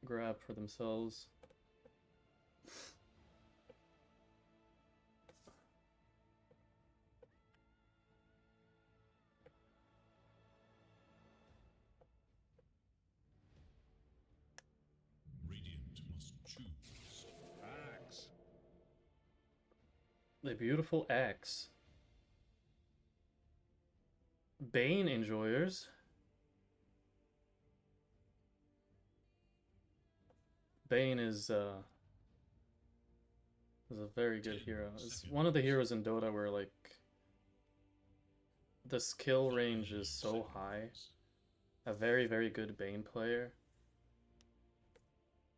grab for themselves? Radiant must choose. Axe. The beautiful axe. Bane enjoyers. Bane is a very good hero. It's one of the heroes in Dota where like the skill range is so high. A very, very good Bane player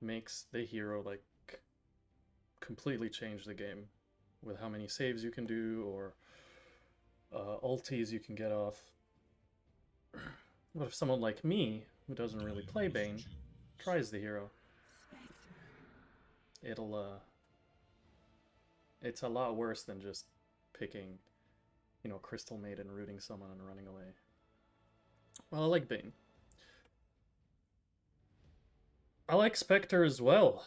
makes the hero like completely change the game with how many saves you can do or ultis you can get off. But if someone like me, who doesn't really play Bane, tries the hero, it's a lot worse than just picking, you know, Crystal Maiden, rooting someone and running away. Well, I like Bane. I like Spectre as well.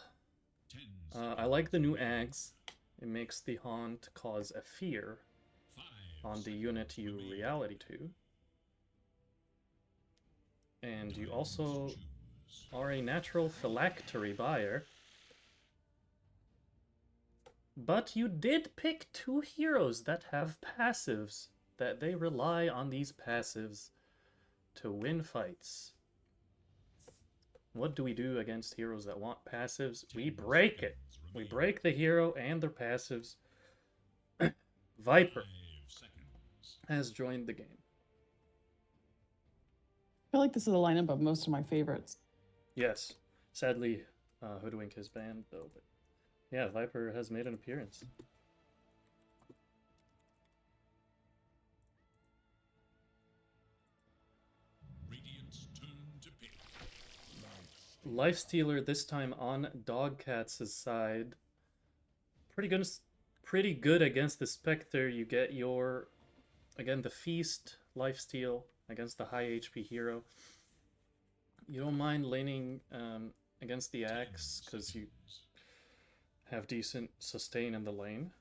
I like the new Ags. It makes the Haunt cause a fear on the unit you reality to. And you also are a natural Phylactery buyer. But you did pick two heroes that have passives, that they rely on these passives to win fights. What do we do against heroes that want passives? We break it. We break the hero and their passives. Viper has joined the game. I feel like this is a lineup of most of my favorites. Yes. Sadly, Hoodwink is banned, though. But yeah, Viper has made an appearance. Radiant's turn to pick. Lifestealer this time on DAWGKATS' side. Pretty good against the Spectre. You get your, again, the Feast lifesteal against the high HP hero. You don't mind laning against the Axe because you have decent sustain in the lane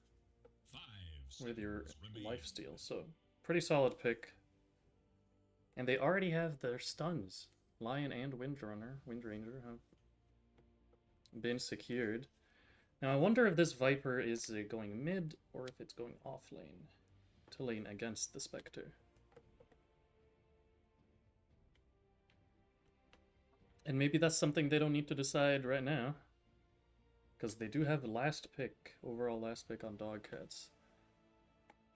with your lifesteal. So pretty solid pick. And they already have their stuns. Lion and Windranger have been secured. Now I wonder if this Viper is going mid or if it's going off lane to lane against the Spectre. And maybe that's something they don't need to decide right now, because they do have the last pick, overall last pick on DAWGKATS.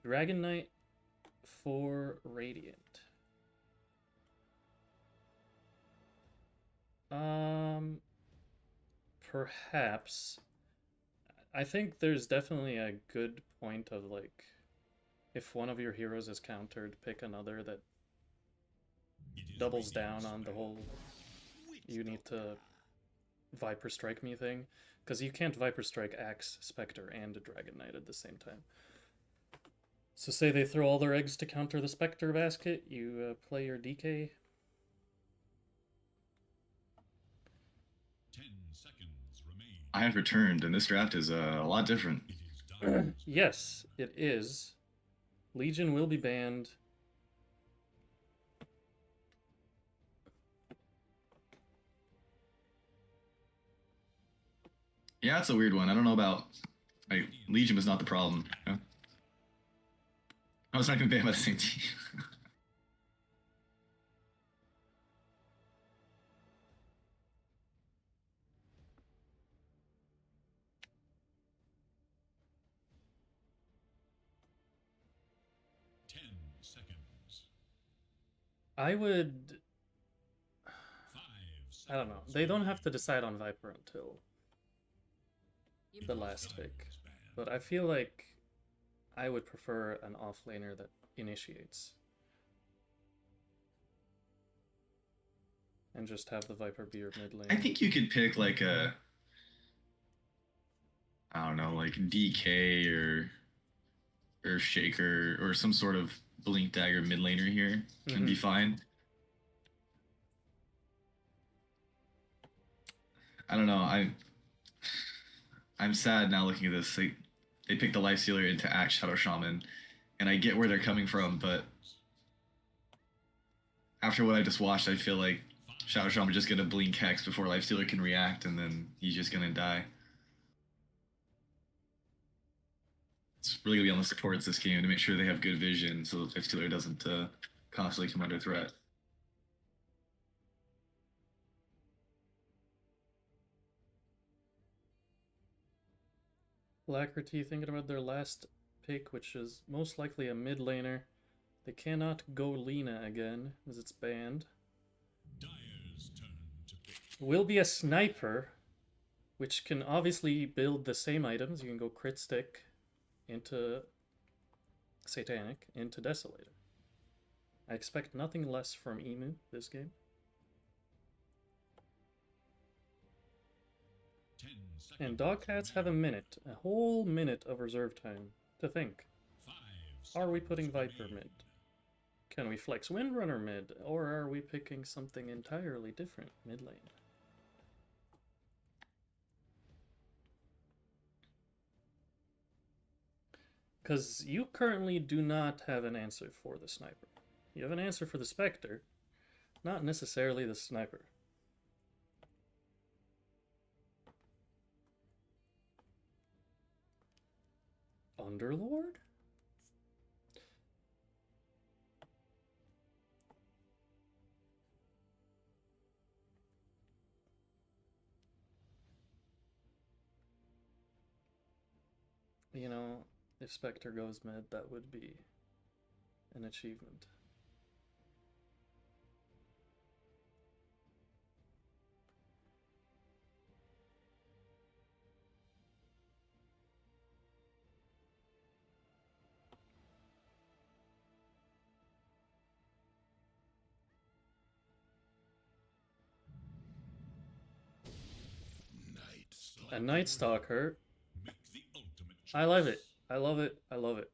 Dragon Knight for Radiant. Perhaps. I think there's definitely a good point of like, if one of your heroes is countered, pick another that doubles down on the whole, you need to Viper Strike me thing, because you can't Viper Strike Axe, Spectre, and a Dragon Knight at the same time. So say they throw all their eggs to counter the Spectre basket, you play your DK. 10 seconds remain. I have returned, and this draft is a lot different. It is Dire's Yes, it is. Legion will be banned. Yeah, it's a weird one. I don't know about. Like, Legion was not the problem. Yeah? I was not even banned by the same team. 10 seconds. I would... 5 seconds. I don't know. They don't have to decide on Viper until the last Dire pick. is banned. But I feel like I would prefer an offlaner that initiates. And just have the Viper be your mid lane. I think you could pick like a. I don't know, like DK or Shaker or some sort of Blink Dagger mid laner here and be fine. I don't know. I'm sad now looking at this. They picked the Lifestealer into Axe Shadow Shaman, and I get where they're coming from, but after what I just watched, I feel like Shadow Shaman just gonna blink Hex before Lifestealer can react, and then he's just gonna die. It's really gonna be on the supports this game to make sure they have good vision so that Lifestealer doesn't constantly come under threat. Phylacrity thinking about their last pick, which is most likely a mid laner. They cannot go Lina again, as it's banned. Dire's turn to pick. Will be a sniper, which can obviously build the same items. You can go crit stick into Satanic, into Desolator. I expect nothing less from Emu this game. 10 seconds. And DAWGKATS have a minute, a whole minute of reserve time to think. 5 Are we seconds putting Viper remain. mid? Can we flex Windrunner mid? Or are we picking something entirely different mid lane? Because you currently do not have an answer for the sniper. You have an answer for the Spectre, not necessarily the sniper. Underlord? You know, if Spectre goes mid, that would be an achievement. A Night Stalker. Make the ultimate I love choice. it. I love it. I love it.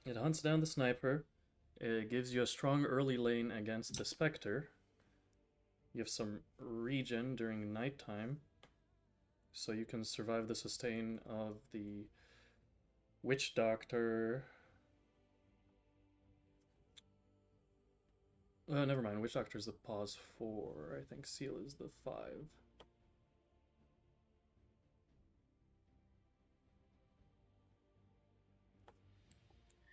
It hunts down the sniper. It gives you a strong early lane against the Spectre. You have some regen during nighttime, so you can survive the sustain of the Witch Doctor. Never mind. Witch Doctor is the pause 4. I think Seal is the 5.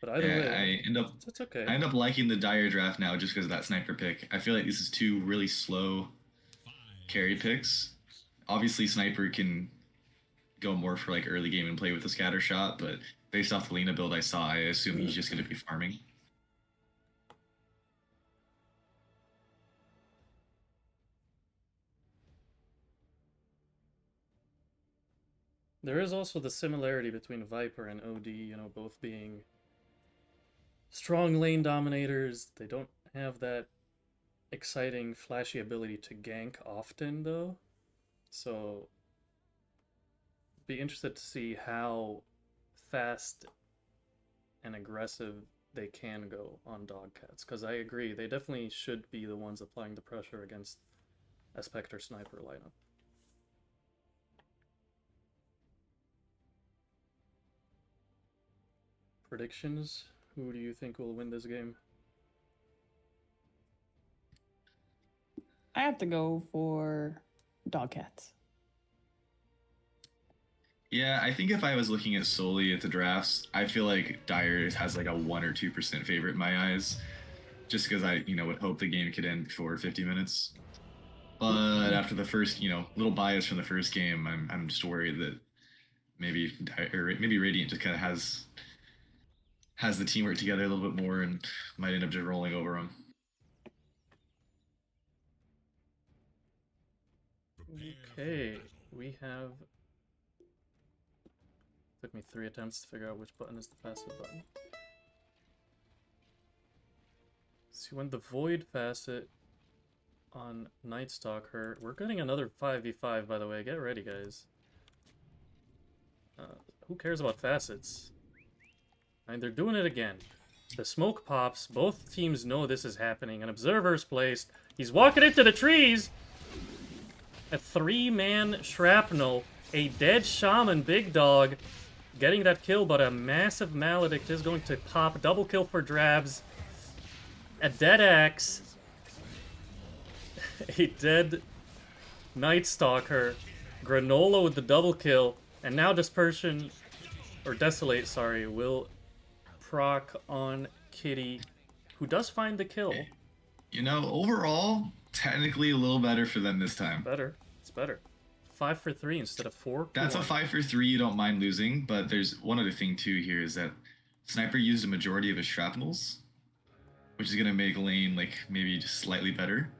But either Yeah, way, it's okay. I end up liking the Dire draft now just because of that sniper pick. I feel like this is two really slow 5 carry picks. Obviously, sniper can go more for like early game and play with the scatter shot, but based off the Lina build I saw, I assume he's just going to be farming. There is also the similarity between Viper and OD, you know, both being strong lane dominators. They don't have that exciting, flashy ability to gank often, though. So, be interested to see how fast and aggressive they can go on DAWGKATS. Because I agree, they definitely should be the ones applying the pressure against a Spectre Sniper lineup. Predictions? Who do you think will win this game? I have to go for DAWGKATS. Yeah, I think if I was looking at solely at the drafts, I feel like Dire has like a 1 or 2% favorite in my eyes, just because I, would hope the game could end before 50 minutes. But after the first, little bias from the first game, I'm just worried that maybe Radiant just kind of has the teamwork together a little bit more and might end up just rolling over them. Okay, we have... Took me 3 attempts to figure out which button is the passive button. So when the Void facet on Night Stalker, we're getting another 5v5, by the way. Get ready, guys. Who cares about facets? And they're doing it again. The smoke pops. Both teams know this is happening. An observer's placed. He's walking into the trees. A 3-man shrapnel. A dead shaman, big dog. Getting that kill, but a massive maledict is going to pop. Double kill for Drabs. A dead axe. A dead Night Stalker. Granola with the double kill. And now Dispersion, or Desolate, sorry, will proc on Kitty, who does find the kill. Overall, technically a little better for them this time. Better. It's better. 5 for 3 instead of 4. That's a 5 for 3 you don't mind losing, but there's one other thing too here is that Sniper used a majority of his shrapnels, which is going to make lane maybe just slightly better.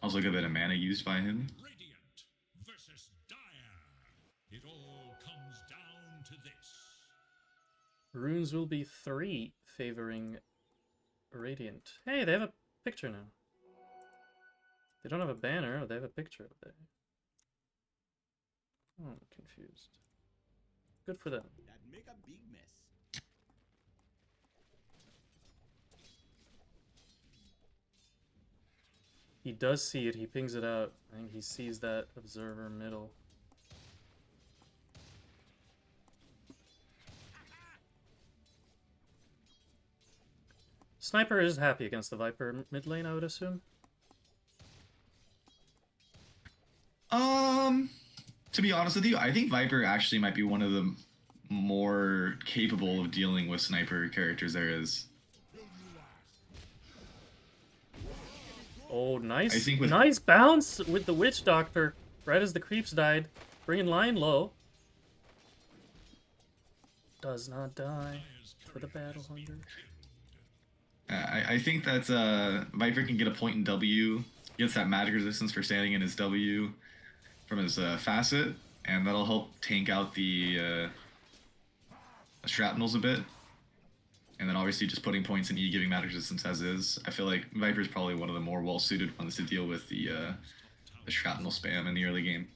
Also a good bit of mana used by him. Radiant versus Dire. It all comes down to this. Runes will be 3 favoring Radiant. Hey, they have a picture now. They don't have a banner, they have a picture up there. Oh, I'm confused. Good for them. That make a big mess. He does see it, he pings it out. I think he sees that observer middle. Sniper is happy against the Viper mid lane, I would assume. To be honest with you, I think Viper actually might be one of the more capable of dealing with Sniper characters there is. Oh, nice. I think with- nice bounce with the Witch Doctor right as the creeps died. Bringing line low. Does not die for the battle hunger. I think that Viper can get a point in W, gets that magic resistance for standing in his W from his facet, and that'll help tank out the shrapnels a bit. And then obviously just putting points in E, giving magic resistance as is. I feel like Viper's probably one of the more well-suited ones to deal with the shrapnel spam in the early game.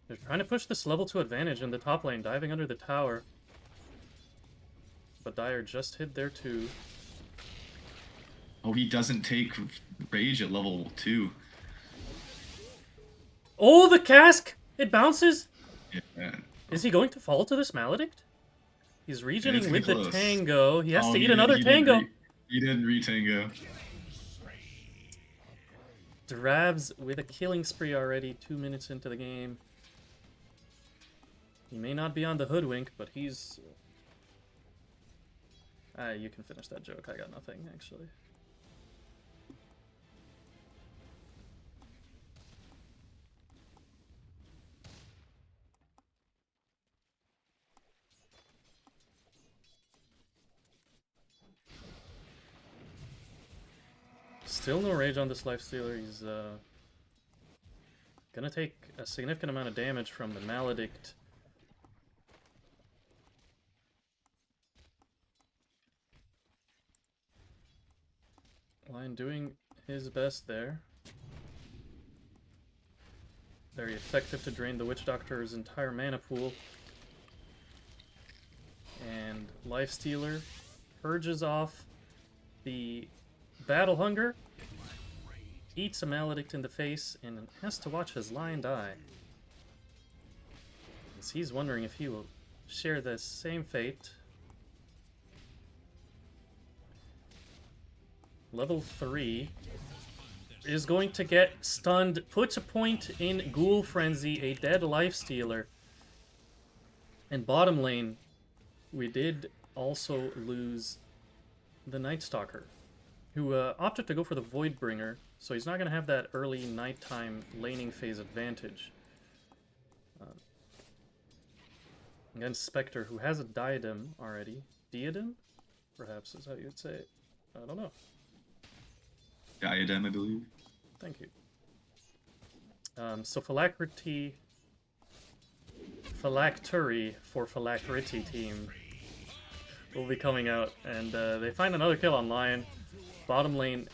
They're trying to push this level 2 advantage in the top lane, diving under the tower. But Dire just hid there too. Oh, he doesn't take rage at level 2. Oh, the cask! It bounces! Yeah. Is he going to fall to this Maledict? He's regening gonna with be the close. Tango. He has to eat He another Tango. He didn't re-tango. Drabs with a killing spree already, 2 minutes into the game. He may not be on the hoodwink, but he's... you can finish that joke. I got nothing, actually. Still no rage on this Lifestealer. He's gonna take a significant amount of damage from the Maledict. Lion doing his best there. Very effective to drain the Witch Doctor's entire mana pool. And Lifestealer purges off the Battle Hunger, eats a Maledict in the face, and has to watch his Lion die. As he's wondering if he will share the same fate. Level 3 is going to get stunned, puts a point in Ghoul Frenzy, a dead Lifestealer. And bottom lane, we did also lose the Night Stalker, who opted to go for the Voidbringer, so he's not going to have that early nighttime laning phase advantage. Against Spectre, who has a diadem already. Diadem? Perhaps is how you'd say it. I don't know. Diadem, I believe. Thank you. So Phylacrity for Phylacrity team will be coming out, and they find another kill on Lion. Bottom lane,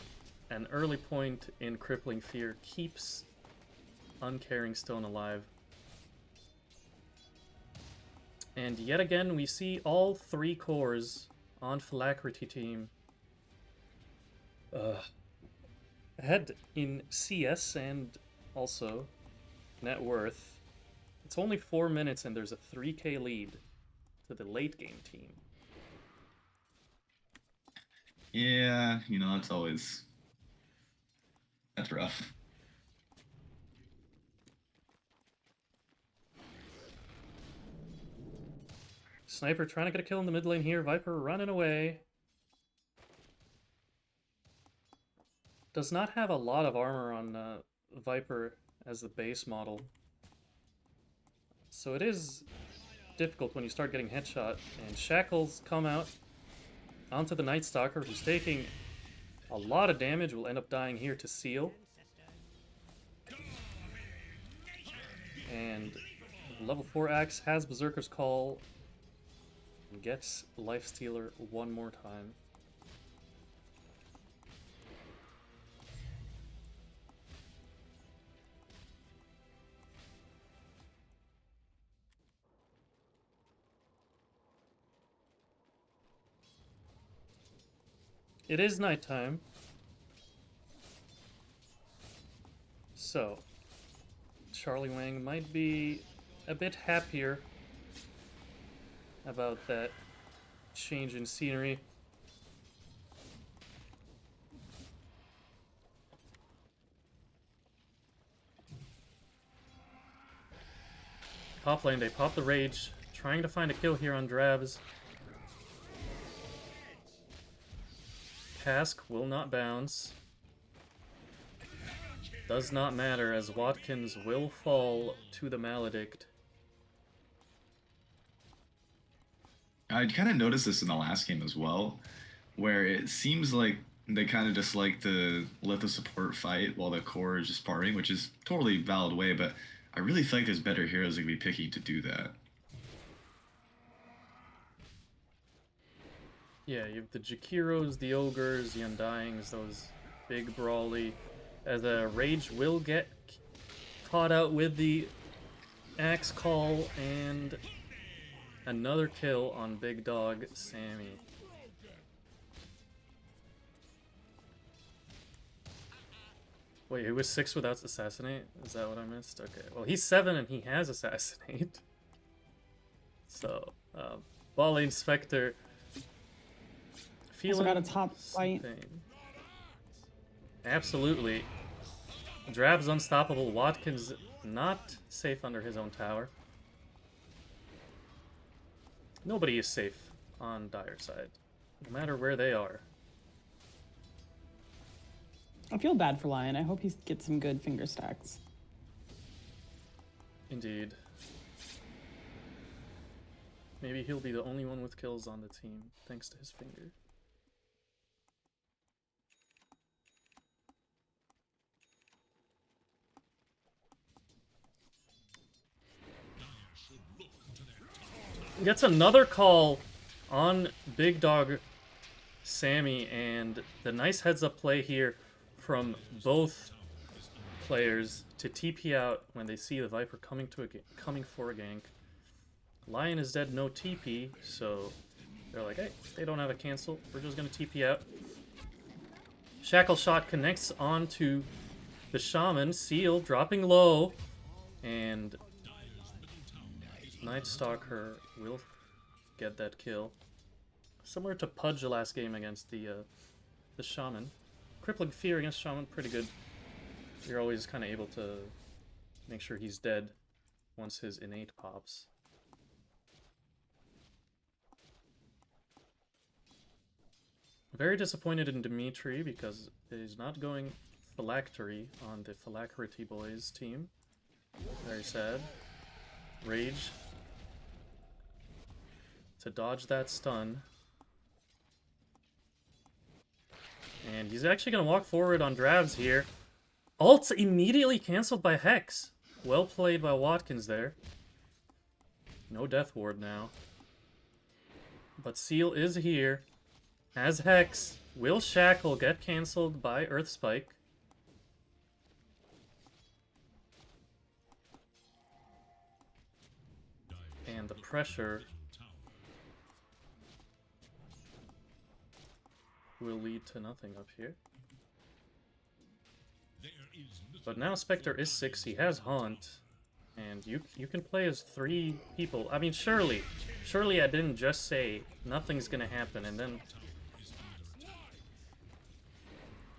an early point in Crippling Fear keeps Uncaring Stone alive. And yet again, we see all 3 cores on Phylacrity team ahead in CS and also net worth. It's only 4 minutes and there's a 3k lead to the late game team. Yeah, you know, that's rough. Sniper trying to get a kill in the mid lane here. Viper running away. Does not have a lot of armor on Viper as the base model. So it is difficult when you start getting headshot. And Shackles come out onto the Night Stalker, who's taking a lot of damage, will end up dying here to Seal. And level 4 Axe has Berserker's Call and gets Lifestealer one more time. It is nighttime. So, Charlie Wang might be a bit happier about that change in scenery. Top lane, they pop the Rage, trying to find a kill here on Drabs. Cask will not bounce. Does not matter, as Watkins will fall to the Maledict. I kind of noticed this in the last game as well, where it seems like they kind of just like to let the support fight while the core is just partying, which is totally valid way, but I really feel like there's better heroes that can be picking to do that. Yeah, you have the Jakiros, the Ogres, the Undyings, those big brawly. As a Rage will get caught out with the Axe Call, and another kill on Big Dog Sammy. Wait, he was 6 without Assassinate? Is that what I missed? Okay, well he's 7 and he has Assassinate. So, ball lane Spectre feeling Also got a top fight. something. Absolutely. Drab's unstoppable. Watkins not safe under his own tower. Nobody is safe on Dire side, no matter where they are. I feel bad for Lion. I hope he gets some good finger stacks. Indeed. Maybe he'll be the only one with kills on the team, thanks to his finger. Gets another call on Big Dog Sammy, and the nice heads-up play here from both players to TP out when they see the Viper coming for a gank. Lion is dead, no TP, so they're like, hey, they don't have a cancel. We're just gonna TP out. Shackle shot connects onto the Shaman. Seal dropping low, and Night Stalker will get that kill. Similar to Pudge last game against the Shaman. Crippling Fear against Shaman, pretty good. You're always kind of able to make sure he's dead once his innate pops. Very disappointed in Dimitri because he's not going Phylacrity on the Phylacrity boys team. Very sad. Rage to dodge that stun. And he's actually going to walk forward on Dravs here. Ult immediately cancelled by Hex. Well played by Watkins there. No Death Ward now. But Seal is here. As Hex. Will Shackle get cancelled by Earth Spike? And the pressure will lead to nothing up here. But now Spectre is 6, he has Haunt, and you can play as 3 people. I mean, surely I didn't just say nothing's gonna happen, and then...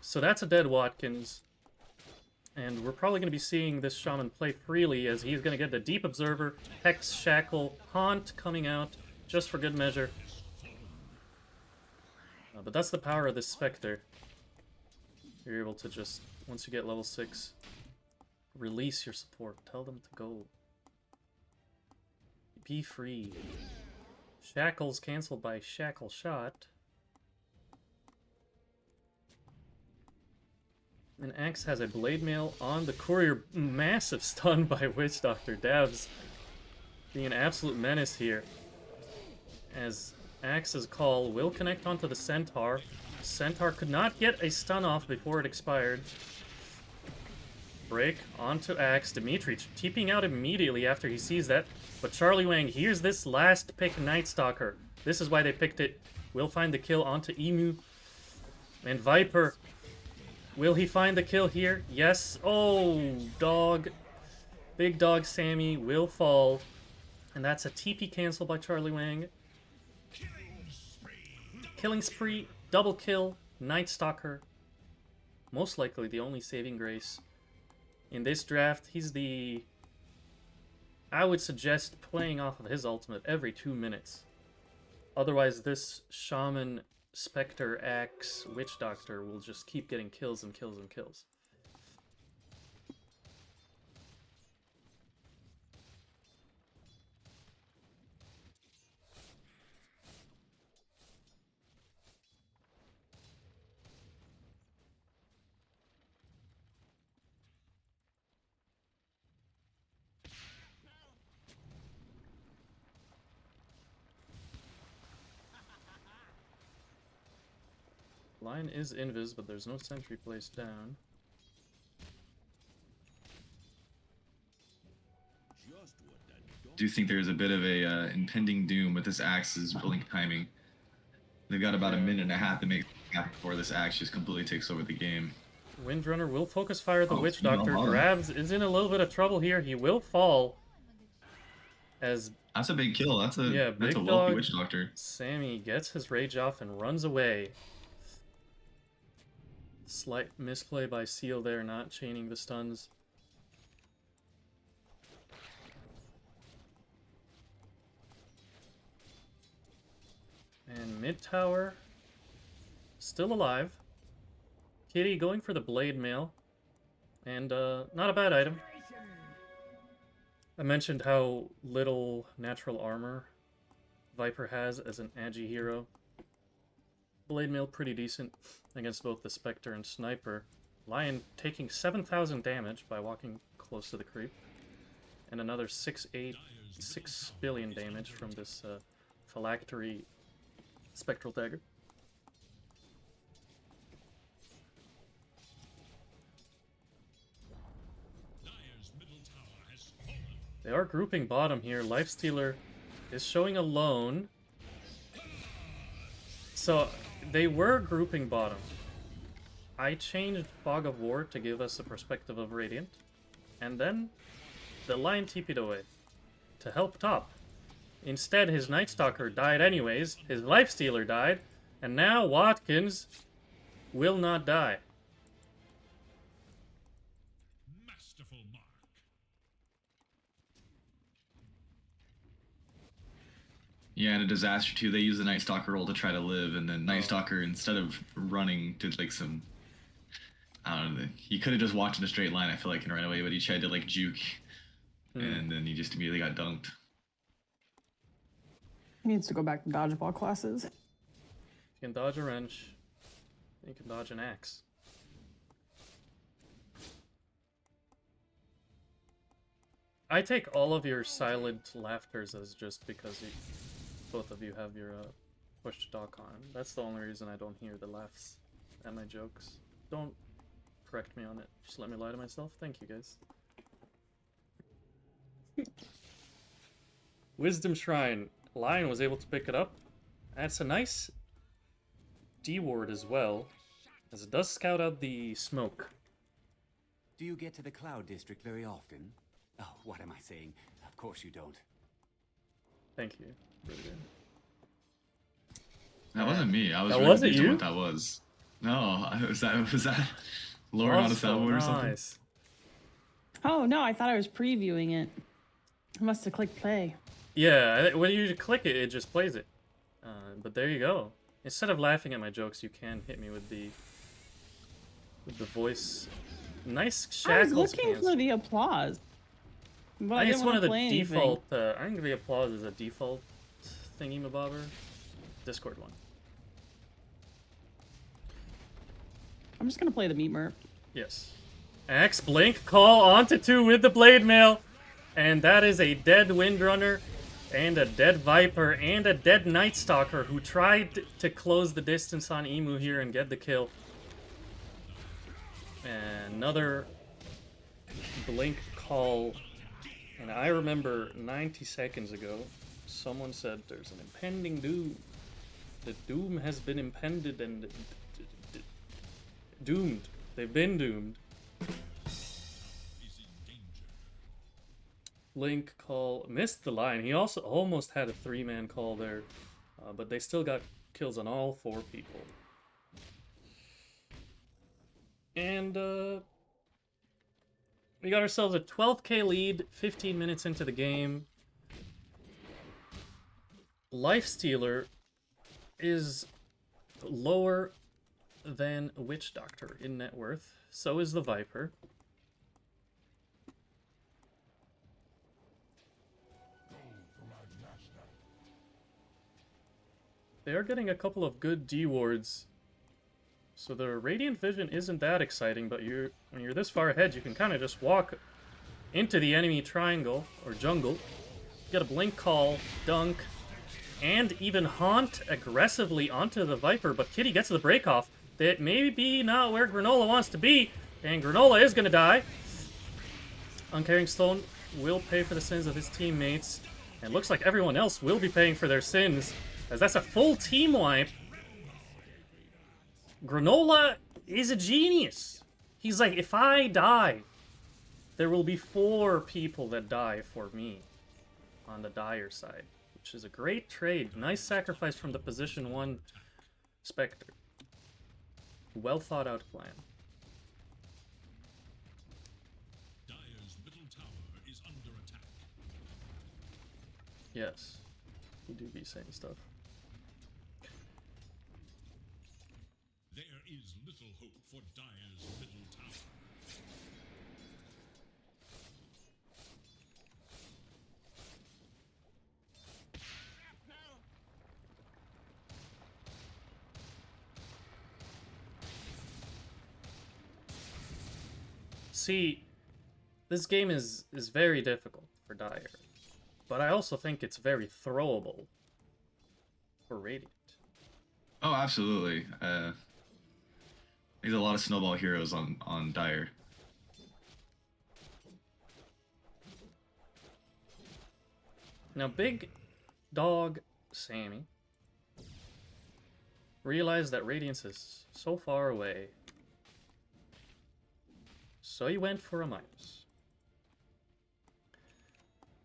So that's a dead Watkins, and we're probably gonna be seeing this Shaman play freely as he's gonna get the Deep Observer, Hex, Shackle, Haunt coming out, just for good measure. But that's the power of this Spectre. You're able to just, once you get level 6, release your support. Tell them to go. Be free. Shackle's cancelled by Shackle Shot. And Axe has a Blade Mail on the Courier. Massive stun by Witch Doctor. Davs being an absolute menace here. As Axe's call will connect onto the Centaur. Centaur could not get a stun off before it expired. Break onto Axe. Dimitri TPing out immediately after he sees that. But Charlie Wang here's this last pick, Night Stalker. This is why they picked it. Will find the kill onto Emu. And Viper. Will he find the kill here? Yes. Oh, dog. Big dog Sammy will fall. And that's a TP cancel by Charlie Wang. Killing spree, double kill, Night Stalker. Most likely the only saving grace in this draft. He's the... I would suggest playing off of his ultimate every 2 minutes. Otherwise this Shaman, Spectre, Axe, Witch Doctor will just keep getting kills and kills and kills. Lion is invis, but there's no sentry placed down. Do think there's a bit of a impending doom with this Axe's blink timing. They've got about a minute and a half to make it happen before this Axe just completely takes over the game. Windrunner will focus fire the Witch Doctor. Grabs is in a little bit of trouble here. He will fall. As that's a big kill. That's a big that's a dog wealthy Witch Doctor. Sammy gets his rage off and runs away. Slight misplay by Seal there, not chaining the stuns. And mid tower still alive. Kitty going for the Blade Mail. And not a bad item. I mentioned how little natural armor Viper has as an agi hero. Blade Mail pretty decent against both the Spectre and Sniper. Lion taking 7,000 damage by walking close to the creep. And another 6 billion damage from this Phylactery Spectral Dagger. They are grouping bottom here. Lifestealer is showing alone. So they were grouping bottom. I changed Fog of War to give us a perspective of Radiant. And then the Lion TP'd away to help top. Instead, his Night Stalker died anyways, his Lifestealer died, and now Watkins will not die. Masterful mark. Yeah, in a disaster too, they use the Night Stalker roll to try to live, and then Night Stalker, instead of running, did like some, I don't know, he could have just walked in a straight line, I feel like, and ran away, but he tried to like juke, and then he just immediately got dunked. He needs to go back to dodgeball classes. You can dodge a wrench. You can dodge an axe. I take all of your silent laughters as just because both of you have your push to talk on. That's the only reason I don't hear the laughs at my jokes. Don't correct me on it. Just let me lie to myself. Thank you, guys. Wisdom Shrine. Lion was able to pick it up. That's a nice D ward as well, as it does scout out the smoke. Do you get to the Cloud District very often? Oh, what am I saying? Of course you don't. Thank you. Really good. That wasn't me. I was That really wasn't confused on you? what that was. No, was that Lauren on a Also soundboard or something? nice. Oh no, I thought I was previewing it. I must have clicked play. Yeah, when you click it, it just plays it. But there you go. Instead of laughing at my jokes, you can hit me with the voice. Nice I was shackles. looking for the applause. But I think didn't it's one wanna of the play anything. default. I think the applause is a default thingy-mabobber. Discord one. I'm just gonna play the meat merp. Yes. Axe blink call onto 2 with the blade mail. And that is a dead Windrunner and a dead Viper and a dead Night Stalker who tried to close the distance on Emu here and get the kill. And another blink call. And I remember 90 seconds ago, someone said there's an impending doom. The doom has been impended and doomed. They've been doomed. Is in danger. Link call missed the line. He also almost had a 3-man call there, but they still got kills on all 4 people. And we got ourselves a 12k lead 15 minutes into the game. Lifestealer is lower than Witch Doctor in net worth. So is the Viper. They are getting a couple of good D wards. So the Radiant Vision isn't that exciting, but when you're this far ahead, you can kind of just walk into the enemy triangle, or jungle, get a blink call, dunk, and even haunt aggressively onto the Viper, but Kitty gets the break off. That may be not where Granola wants to be, and Granola is going to die. Uncaring Stone will pay for the sins of his teammates, and looks like everyone else will be paying for their sins, as that's a full team wipe. Granola is a genius. He's like, if I die, there will be 4 people that die for me on the dire side, which is a great trade. Nice sacrifice from the position 1 Spectre. Well thought out plan. Dire's middle tower is under attack. Yes, he do be saying stuff. There is little hope for Dire's middle tower. See, this game is very difficult for Dire, but I also think it's very throwable for Radiant. Oh, absolutely. There's a lot of snowball heroes on Dire. Now, Big Dog Sammy realized that Radiance is so far away. So he went for a minus.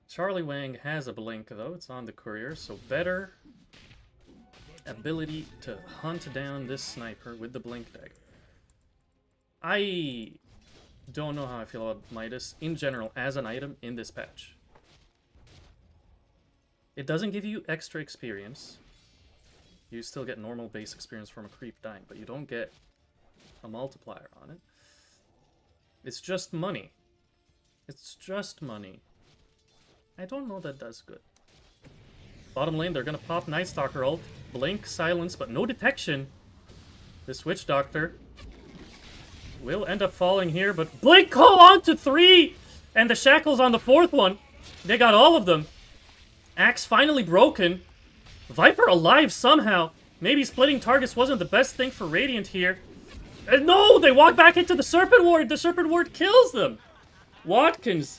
Charlie Wang has a blink, though. It's on the courier, so better ability to hunt down this sniper with the blink dagger. I don't know how I feel about Midas in general as an item in this patch. It doesn't give you extra experience. You still get normal base experience from a creep dying, but you don't get a multiplier on it. It's just money. It's just money. I don't know that that's good. Bottom lane, they're gonna pop Night Stalker ult. Blink, silence, but no detection. This Witch Doctor will end up falling here, but Blink call on to 3! And the Shackles on the 4th one. They got all of them. Axe finally broken. Viper alive somehow. Maybe splitting targets wasn't the best thing for Radiant here. And no! They walk back into the Serpent Ward! The Serpent Ward kills them! Watkins,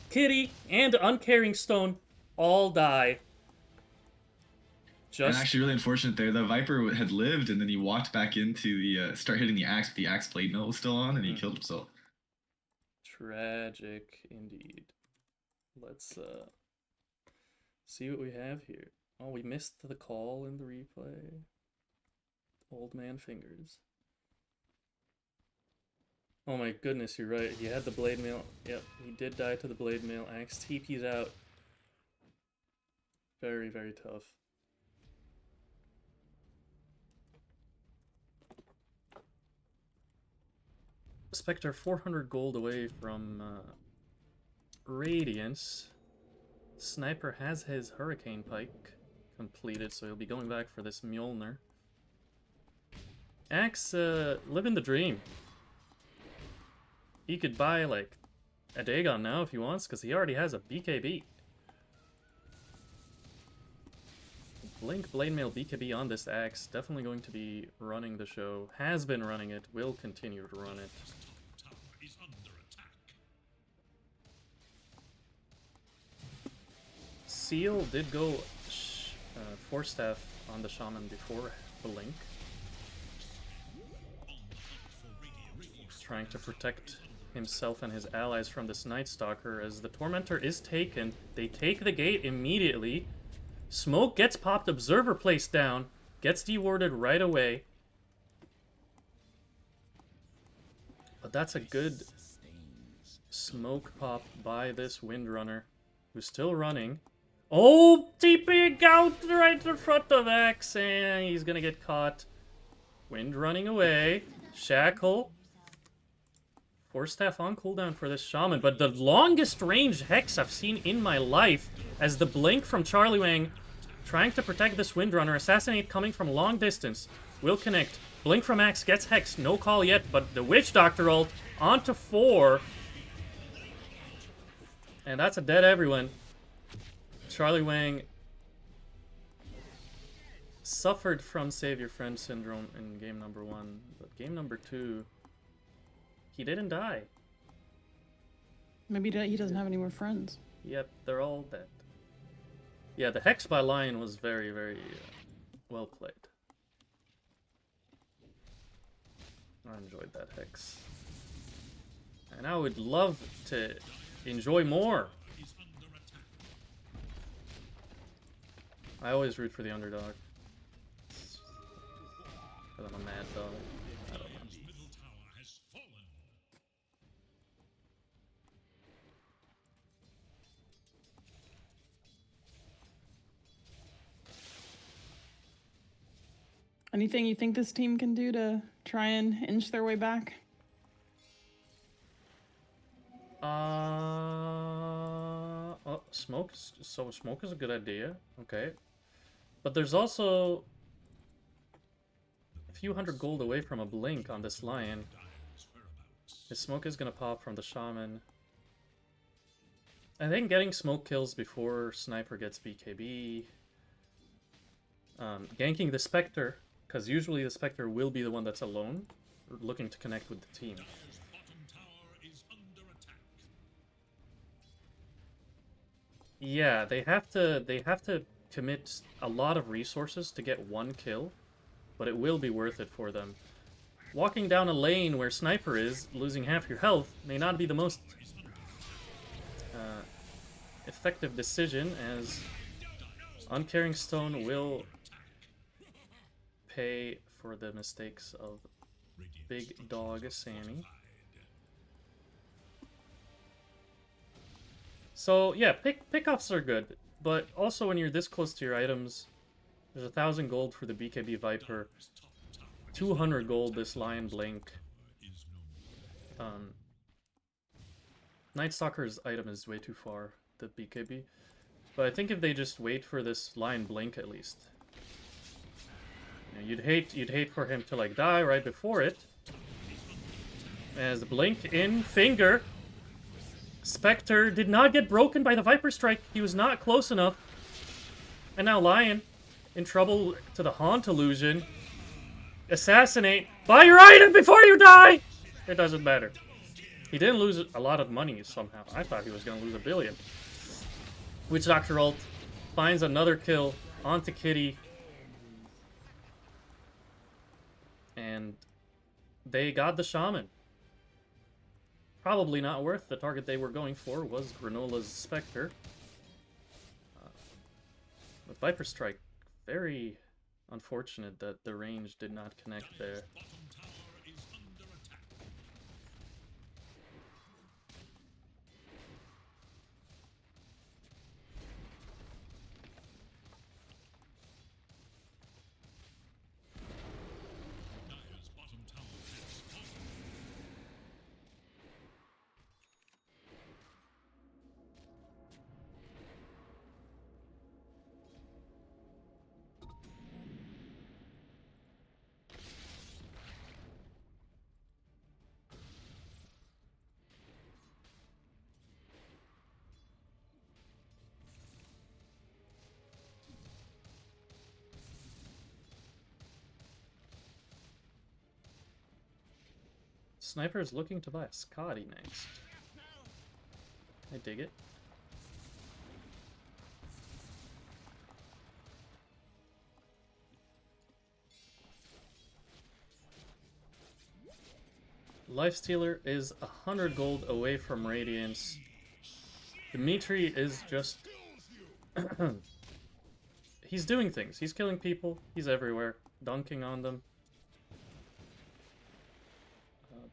Kitty, and Uncaring Stone all die. And actually really unfortunate there. The Viper had lived, and then he walked back into the... start hitting the Axe, but the Axe blade mill was still on, and he killed himself. Tragic indeed. Let's see what we have here. Oh, we missed the call in the replay. Old man fingers. Oh my goodness, you're right. He had the blade mail. Yep, he did die to the blade mail. Axe TP's out. Very, very tough. Spectre 400 gold away from Radiance. Sniper has his Hurricane Pike completed, so he'll be going back for this Mjolnir. Axe, living the dream. He could buy, like, a Dagon now if he wants, because he already has a BKB. Blink, Blade Mail, BKB on this Axe. Definitely going to be running the show. Has been running it. Will continue to run it. Seal did go Force Staff on the Shaman before Blink. Trying to protect himself and his allies from this Night Stalker as the Tormentor is taken. They take the gate immediately. Smoke gets popped, Observer placed down, gets dewarded right away. But that's a good smoke pop by this Windrunner, who's still running. Oh, TPing out right in front of Axe, and he's gonna get caught. Wind running away. Shackle. Force Staff on cooldown for this Shaman, but the longest range Hex I've seen in my life as the blink from Charlie Wang trying to protect this Windrunner. Assassinate coming from long distance. Will connect. Blink from Axe gets Hex. No call yet, but the Witch Doctor ult onto 4. And that's a dead everyone. Charlie Wang suffered from Save Your Friend syndrome in game number 1, but game number 2, he didn't die. Maybe he doesn't have any more friends. Yep, they're all dead. Yeah, the Hex by Lion was very, very well played. I enjoyed that Hex. And I would love to enjoy more. I always root for the underdog. Because I'm a mad dog. I don't know. Anything you think this team can do to try and inch their way back? Oh, smoke. So smoke is a good idea. Okay. But there's also a few hundred gold away from a blink on this Lion. His smoke is gonna pop from the Shaman. I think getting smoke kills before Sniper gets BKB. Ganking the Spectre, because usually the Spectre will be the one that's alone, looking to connect with the team. Yeah, they have to commit a lot of resources to get one kill, but it will be worth it for them. Walking down a lane where Sniper is, losing half your health, may not be the most effective decision, as Uncaring Stone will pay for the mistakes of Big Dog Sammy. So yeah, pickoffs are good, but also when you're this close to your items, there's 1,000 gold for the BKB Viper, 200 gold this Lion Blink. Night Stalker's item is way too far, the BKB. But I think if they just wait for this Lion Blink at least. You know, you'd hate for him to like die right before it. As Blink in Finger. Spectre did not get broken by the Viper Strike. He was not close enough. And now Lion in trouble to the Haunt Illusion. Assassinate. Buy your item before you die! It doesn't matter. He didn't lose a lot of money somehow. I thought he was going to lose $1 billion. Witch Doctor ult finds another kill onto Kitty. And they got the Shaman. Probably not worth the target they were going for was Granola's Spectre. With Viper Strike, very unfortunate that the range did not connect there. Sniper is looking to buy a Scotty next. I dig it. Lifestealer is 100 gold away from Radiance. Dimitri is just... he's doing things. He's killing people. He's everywhere. Dunking on them.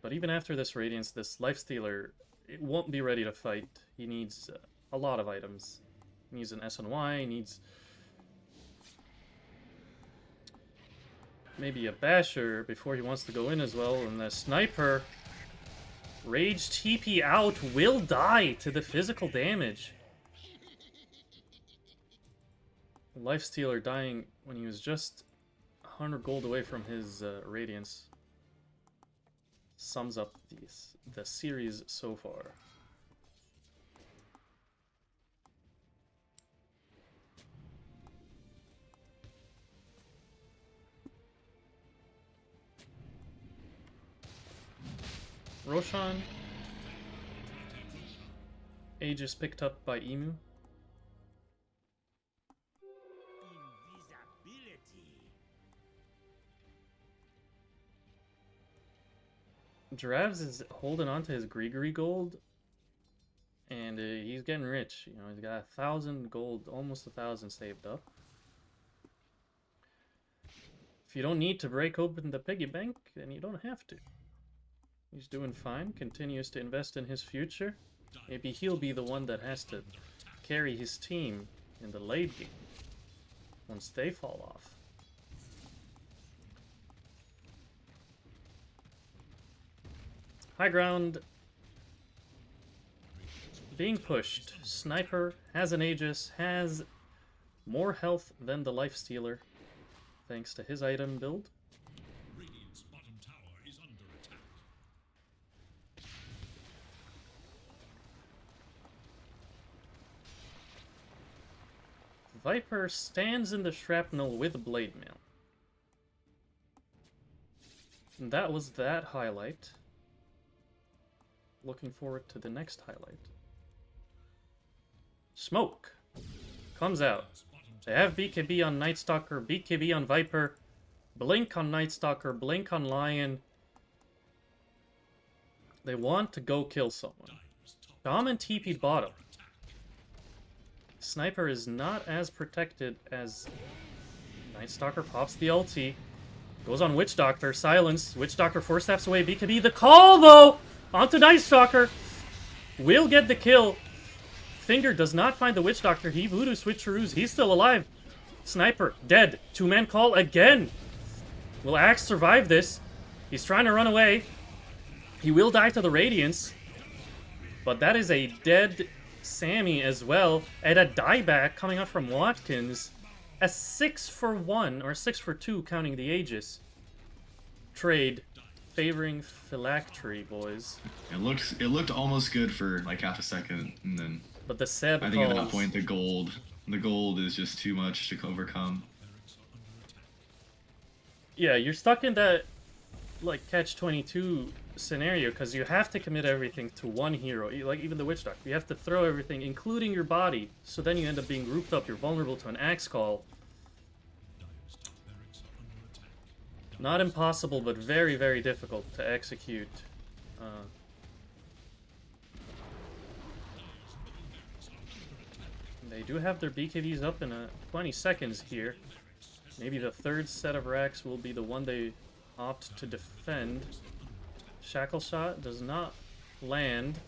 But even after this Radiance, this Lifestealer, it won't be ready to fight. He needs a lot of items. He needs an SNY, he needs... maybe a Basher before he wants to go in as well, and the Sniper... Rage TP out will die to the physical damage. Lifestealer dying when he was just 100 gold away from his Radiance. Sums up the series so far. Roshan. Aegis picked up by Emu. Giravs is holding on to his Grigori gold, and he's getting rich. You know, he's got 1,000 gold, almost 1,000 saved up. If you don't need to break open the piggy bank, then you don't have to. He's doing fine, continues to invest in his future. Maybe he'll be the one that has to carry his team in the late game once they fall off. High ground being pushed. Sniper has an Aegis, has more health than the Lifestealer, thanks to his item build. Radiant's bottom tower is under attack. Viper stands in the shrapnel with Blade Mail. And that was that highlight. Looking forward to the next highlight. Smoke! comes out. They have BKB on Night Stalker, BKB on Viper, Blink on Night Stalker, Blink on Lion. They want to go kill someone. Dom and TP bottom. Sniper is not as protected as Night Stalker pops the ulti. Goes on Witch Doctor, silence. Witch Doctor 4 steps away, BKB. The call though! Onto Night Stalker. Will get the kill. Finger does not find the Witch Doctor. He voodoo switcheroos. He's still alive. Sniper, dead. Two-man call again. Will Axe survive this? He's trying to run away. He will die to the Radiance. But that is a dead Sammy as well. And a dieback coming out from Watkins. A 6-for-1, or 6-for-2 counting the Aegis. Trade. Favoring Phylacrity, boys. It looked almost good for like half a second, and then But the Seb I think at that calls. point the gold is just too much to overcome. Yeah, you're stuck in that like catch-22 scenario because you have to commit everything to one hero. Like even the Witch Doctor, you have to throw everything, including your body. So then you end up being grouped up. You're vulnerable to an axe call. Not impossible, but very, very difficult to execute. They do have their BKBs up in 20 seconds here. Maybe the third set of racks will be the one they opt to defend. Shackle Shot does not land.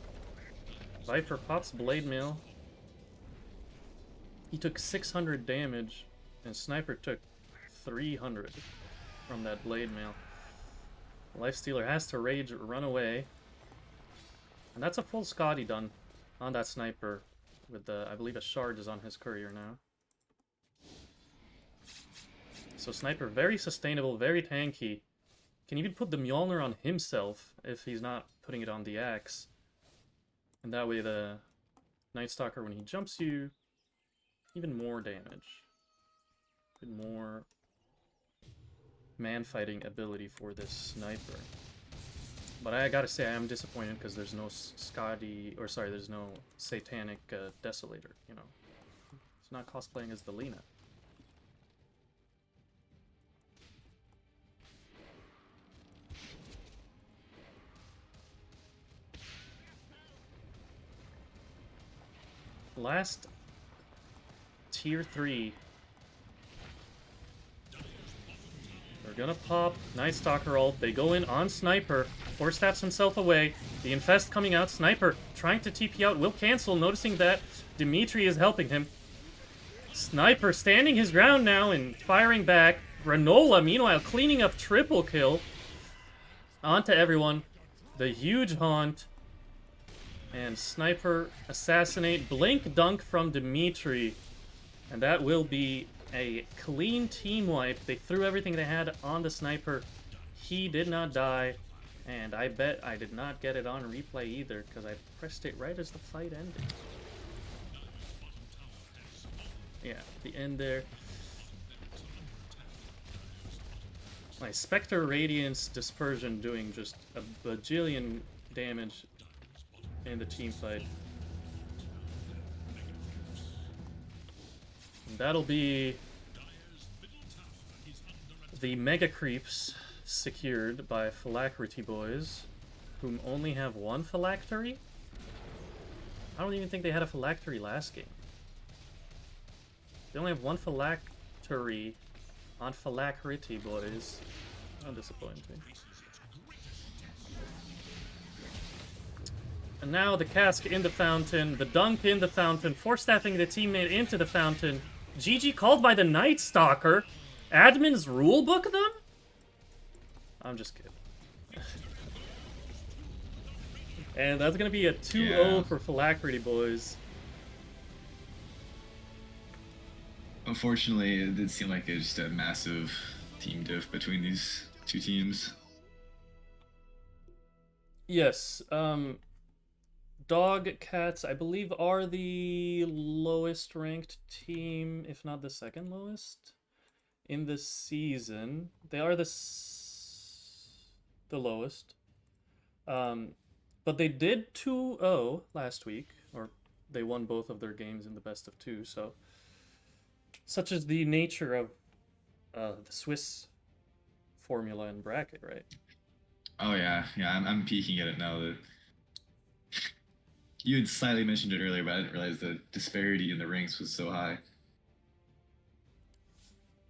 Viper pops Blade Mail. He took 600 damage, and Sniper took 300 from that Blade Mail. Lifestealer has to rage, run away. And that's a full Scotty done on that Sniper. With I believe a shard is on his courier now. So Sniper, very sustainable, very tanky. Can even put the Mjolnir on himself if he's not putting it on the axe. And that way the Night Stalker, when he jumps you, even more damage. Even more man-fighting ability for this Sniper. But I gotta say, I am disappointed because there's no there's no Satanic Desolator, you know. It's not cosplaying as the Lena. Last tier 3. They're gonna pop Night Stalker ult. They go in on Sniper. Force taps himself away. The Infest coming out. Sniper trying to TP out. Will cancel, noticing that Dimitri is helping him. Sniper standing his ground now and firing back. Granola, meanwhile, cleaning up triple kill. Onto everyone. The huge haunt. And Sniper assassinate. Blink dunk from Dimitri. And that will be a clean team wipe. They threw everything they had on the Sniper. He did not die. And I bet I did not get it on replay either, because I pressed it right as the fight ended. Yeah, the end there. My Spectre Radiance Dispersion doing just a bajillion damage in the team fight. And that'll be the Mega Creeps secured by Phylacrity boys, whom only have one Phylactery? I don't even think they had a Phylactery last game. They only have one Phylactery on Phylacrity boys. How disappointing. And now the cask in the fountain, the dunk in the fountain, force-staffing the teammate into the fountain. GG called by the Night Stalker. Admins rulebook them? I'm just kidding. And that's gonna be a 2-0 for Phylacrity boys. Unfortunately, it did seem like it's just a massive team diff between these two teams. Yes, DAWGKATS, I believe, are the lowest ranked team, if not the second lowest, in the season. They are the lowest. But they did 2-0 last week, or they won both of their games in the best of two, so Such is the nature of the Swiss formula and bracket, right? Oh yeah, yeah. I'm peeking at it now. That you had slightly mentioned it earlier, but I didn't realize the disparity in the ranks was so high.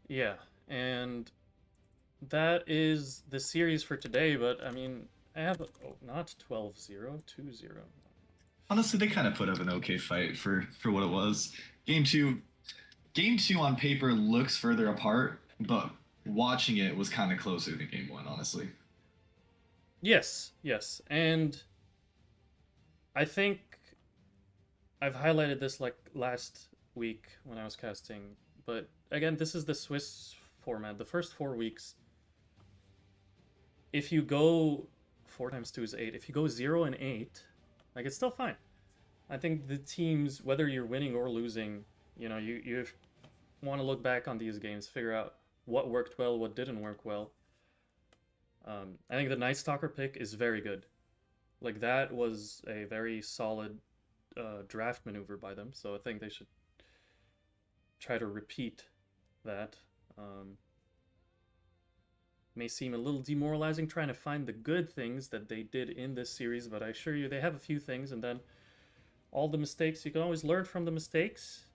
Yeah, and that is the series for today, but I mean, I have not 12-0, 2-0. Honestly, they kind of put up an okay fight for what it was. Game two, game two on paper looks further apart, but watching it was kind of closer than game one, honestly. Yes, yes, and I think I've highlighted this like last week when I was casting, but again, this is the Swiss format. The first 4 weeks, if you go 4 times 2 is 8. If you go 0 and 8, like it's still fine. I think the teams, whether you're winning or losing, you want to look back on these games, figure out what worked well, what didn't work well. I think the Night Stalker pick is very good. Like that was a very solid draft maneuver by them, so I think they should try to repeat that. May seem a little demoralizing trying to find the good things that they did in this series, but I assure you they have a few things, and then all the mistakes, you can always learn from the mistakes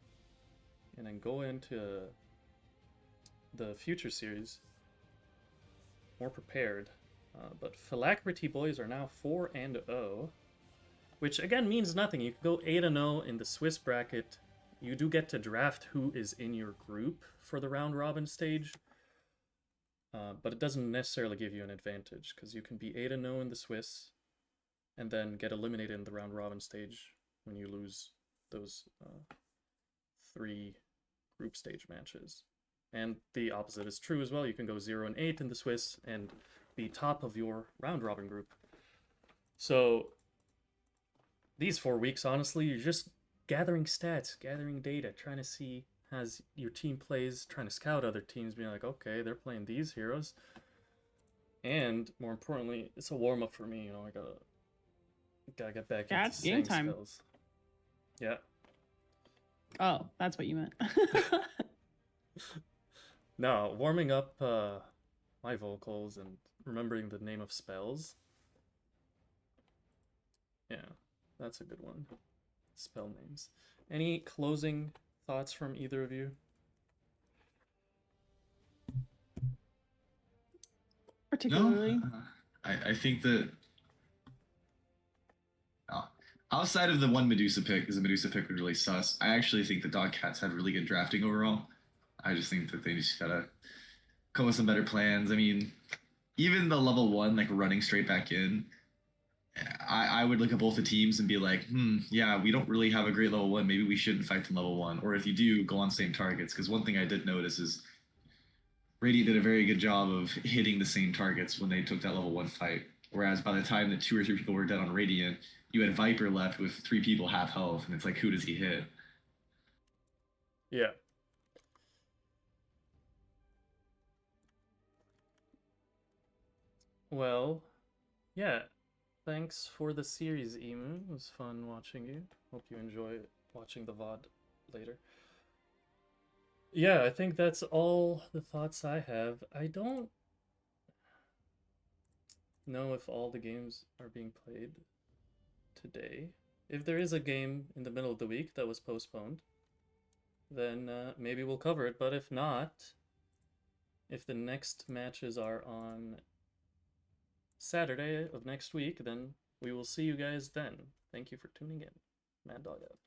and then go into the future series more prepared. But Phylacrity boys are now 4-0, which again means nothing. You can go 8-0 in the Swiss bracket. You do get to draft who is in your group for the round robin stage, but it doesn't necessarily give you an advantage because you can be 8-0 in the Swiss and then get eliminated in the round robin stage when you lose those 3 group stage matches. And the opposite is true as well. You can go 0 and 8 in the Swiss and be top of your round robin group. So these 4 weeks, honestly, you're just gathering stats, gathering data, trying to see as your team plays, trying to scout other teams, being like, okay, they're playing these heroes. And more importantly, it's a warm up for me. I gotta get back Yeah, into it's game saying time. spells. Yeah. Oh, that's what you meant. No, warming up my vocals and remembering the name of spells. Yeah, that's a good one. Spell names. Any closing thoughts from either of you? Particularly. No, I think that outside of the one Medusa pick, because the Medusa pick was really sus, I actually think the DAWGKATS had really good drafting overall. I just think that they just gotta come with some better plans. I mean, even the level 1, like running straight back in, I would look at both the teams and be like, yeah, we don't really have a great level 1. Maybe we shouldn't fight in level 1. Or if you do, go on same targets. Because one thing I did notice is Radiant did a very good job of hitting the same targets when they took that level 1 fight. Whereas by the time that 2 or 3 people were dead on Radiant, you had Viper left with 3 people half health, and it's like, who does he hit? Yeah. Well, yeah. Thanks for the series, Emu. It was fun watching you. Hope you enjoy watching the VOD later. Yeah, I think that's all the thoughts I have. I don't know if all the games are being played today. If there is a game in the middle of the week that was postponed, then maybe we'll cover it. But if not, if the next matches are on Saturday of next week, then we will see you guys then. Thank you for tuning in. Mad Dog out.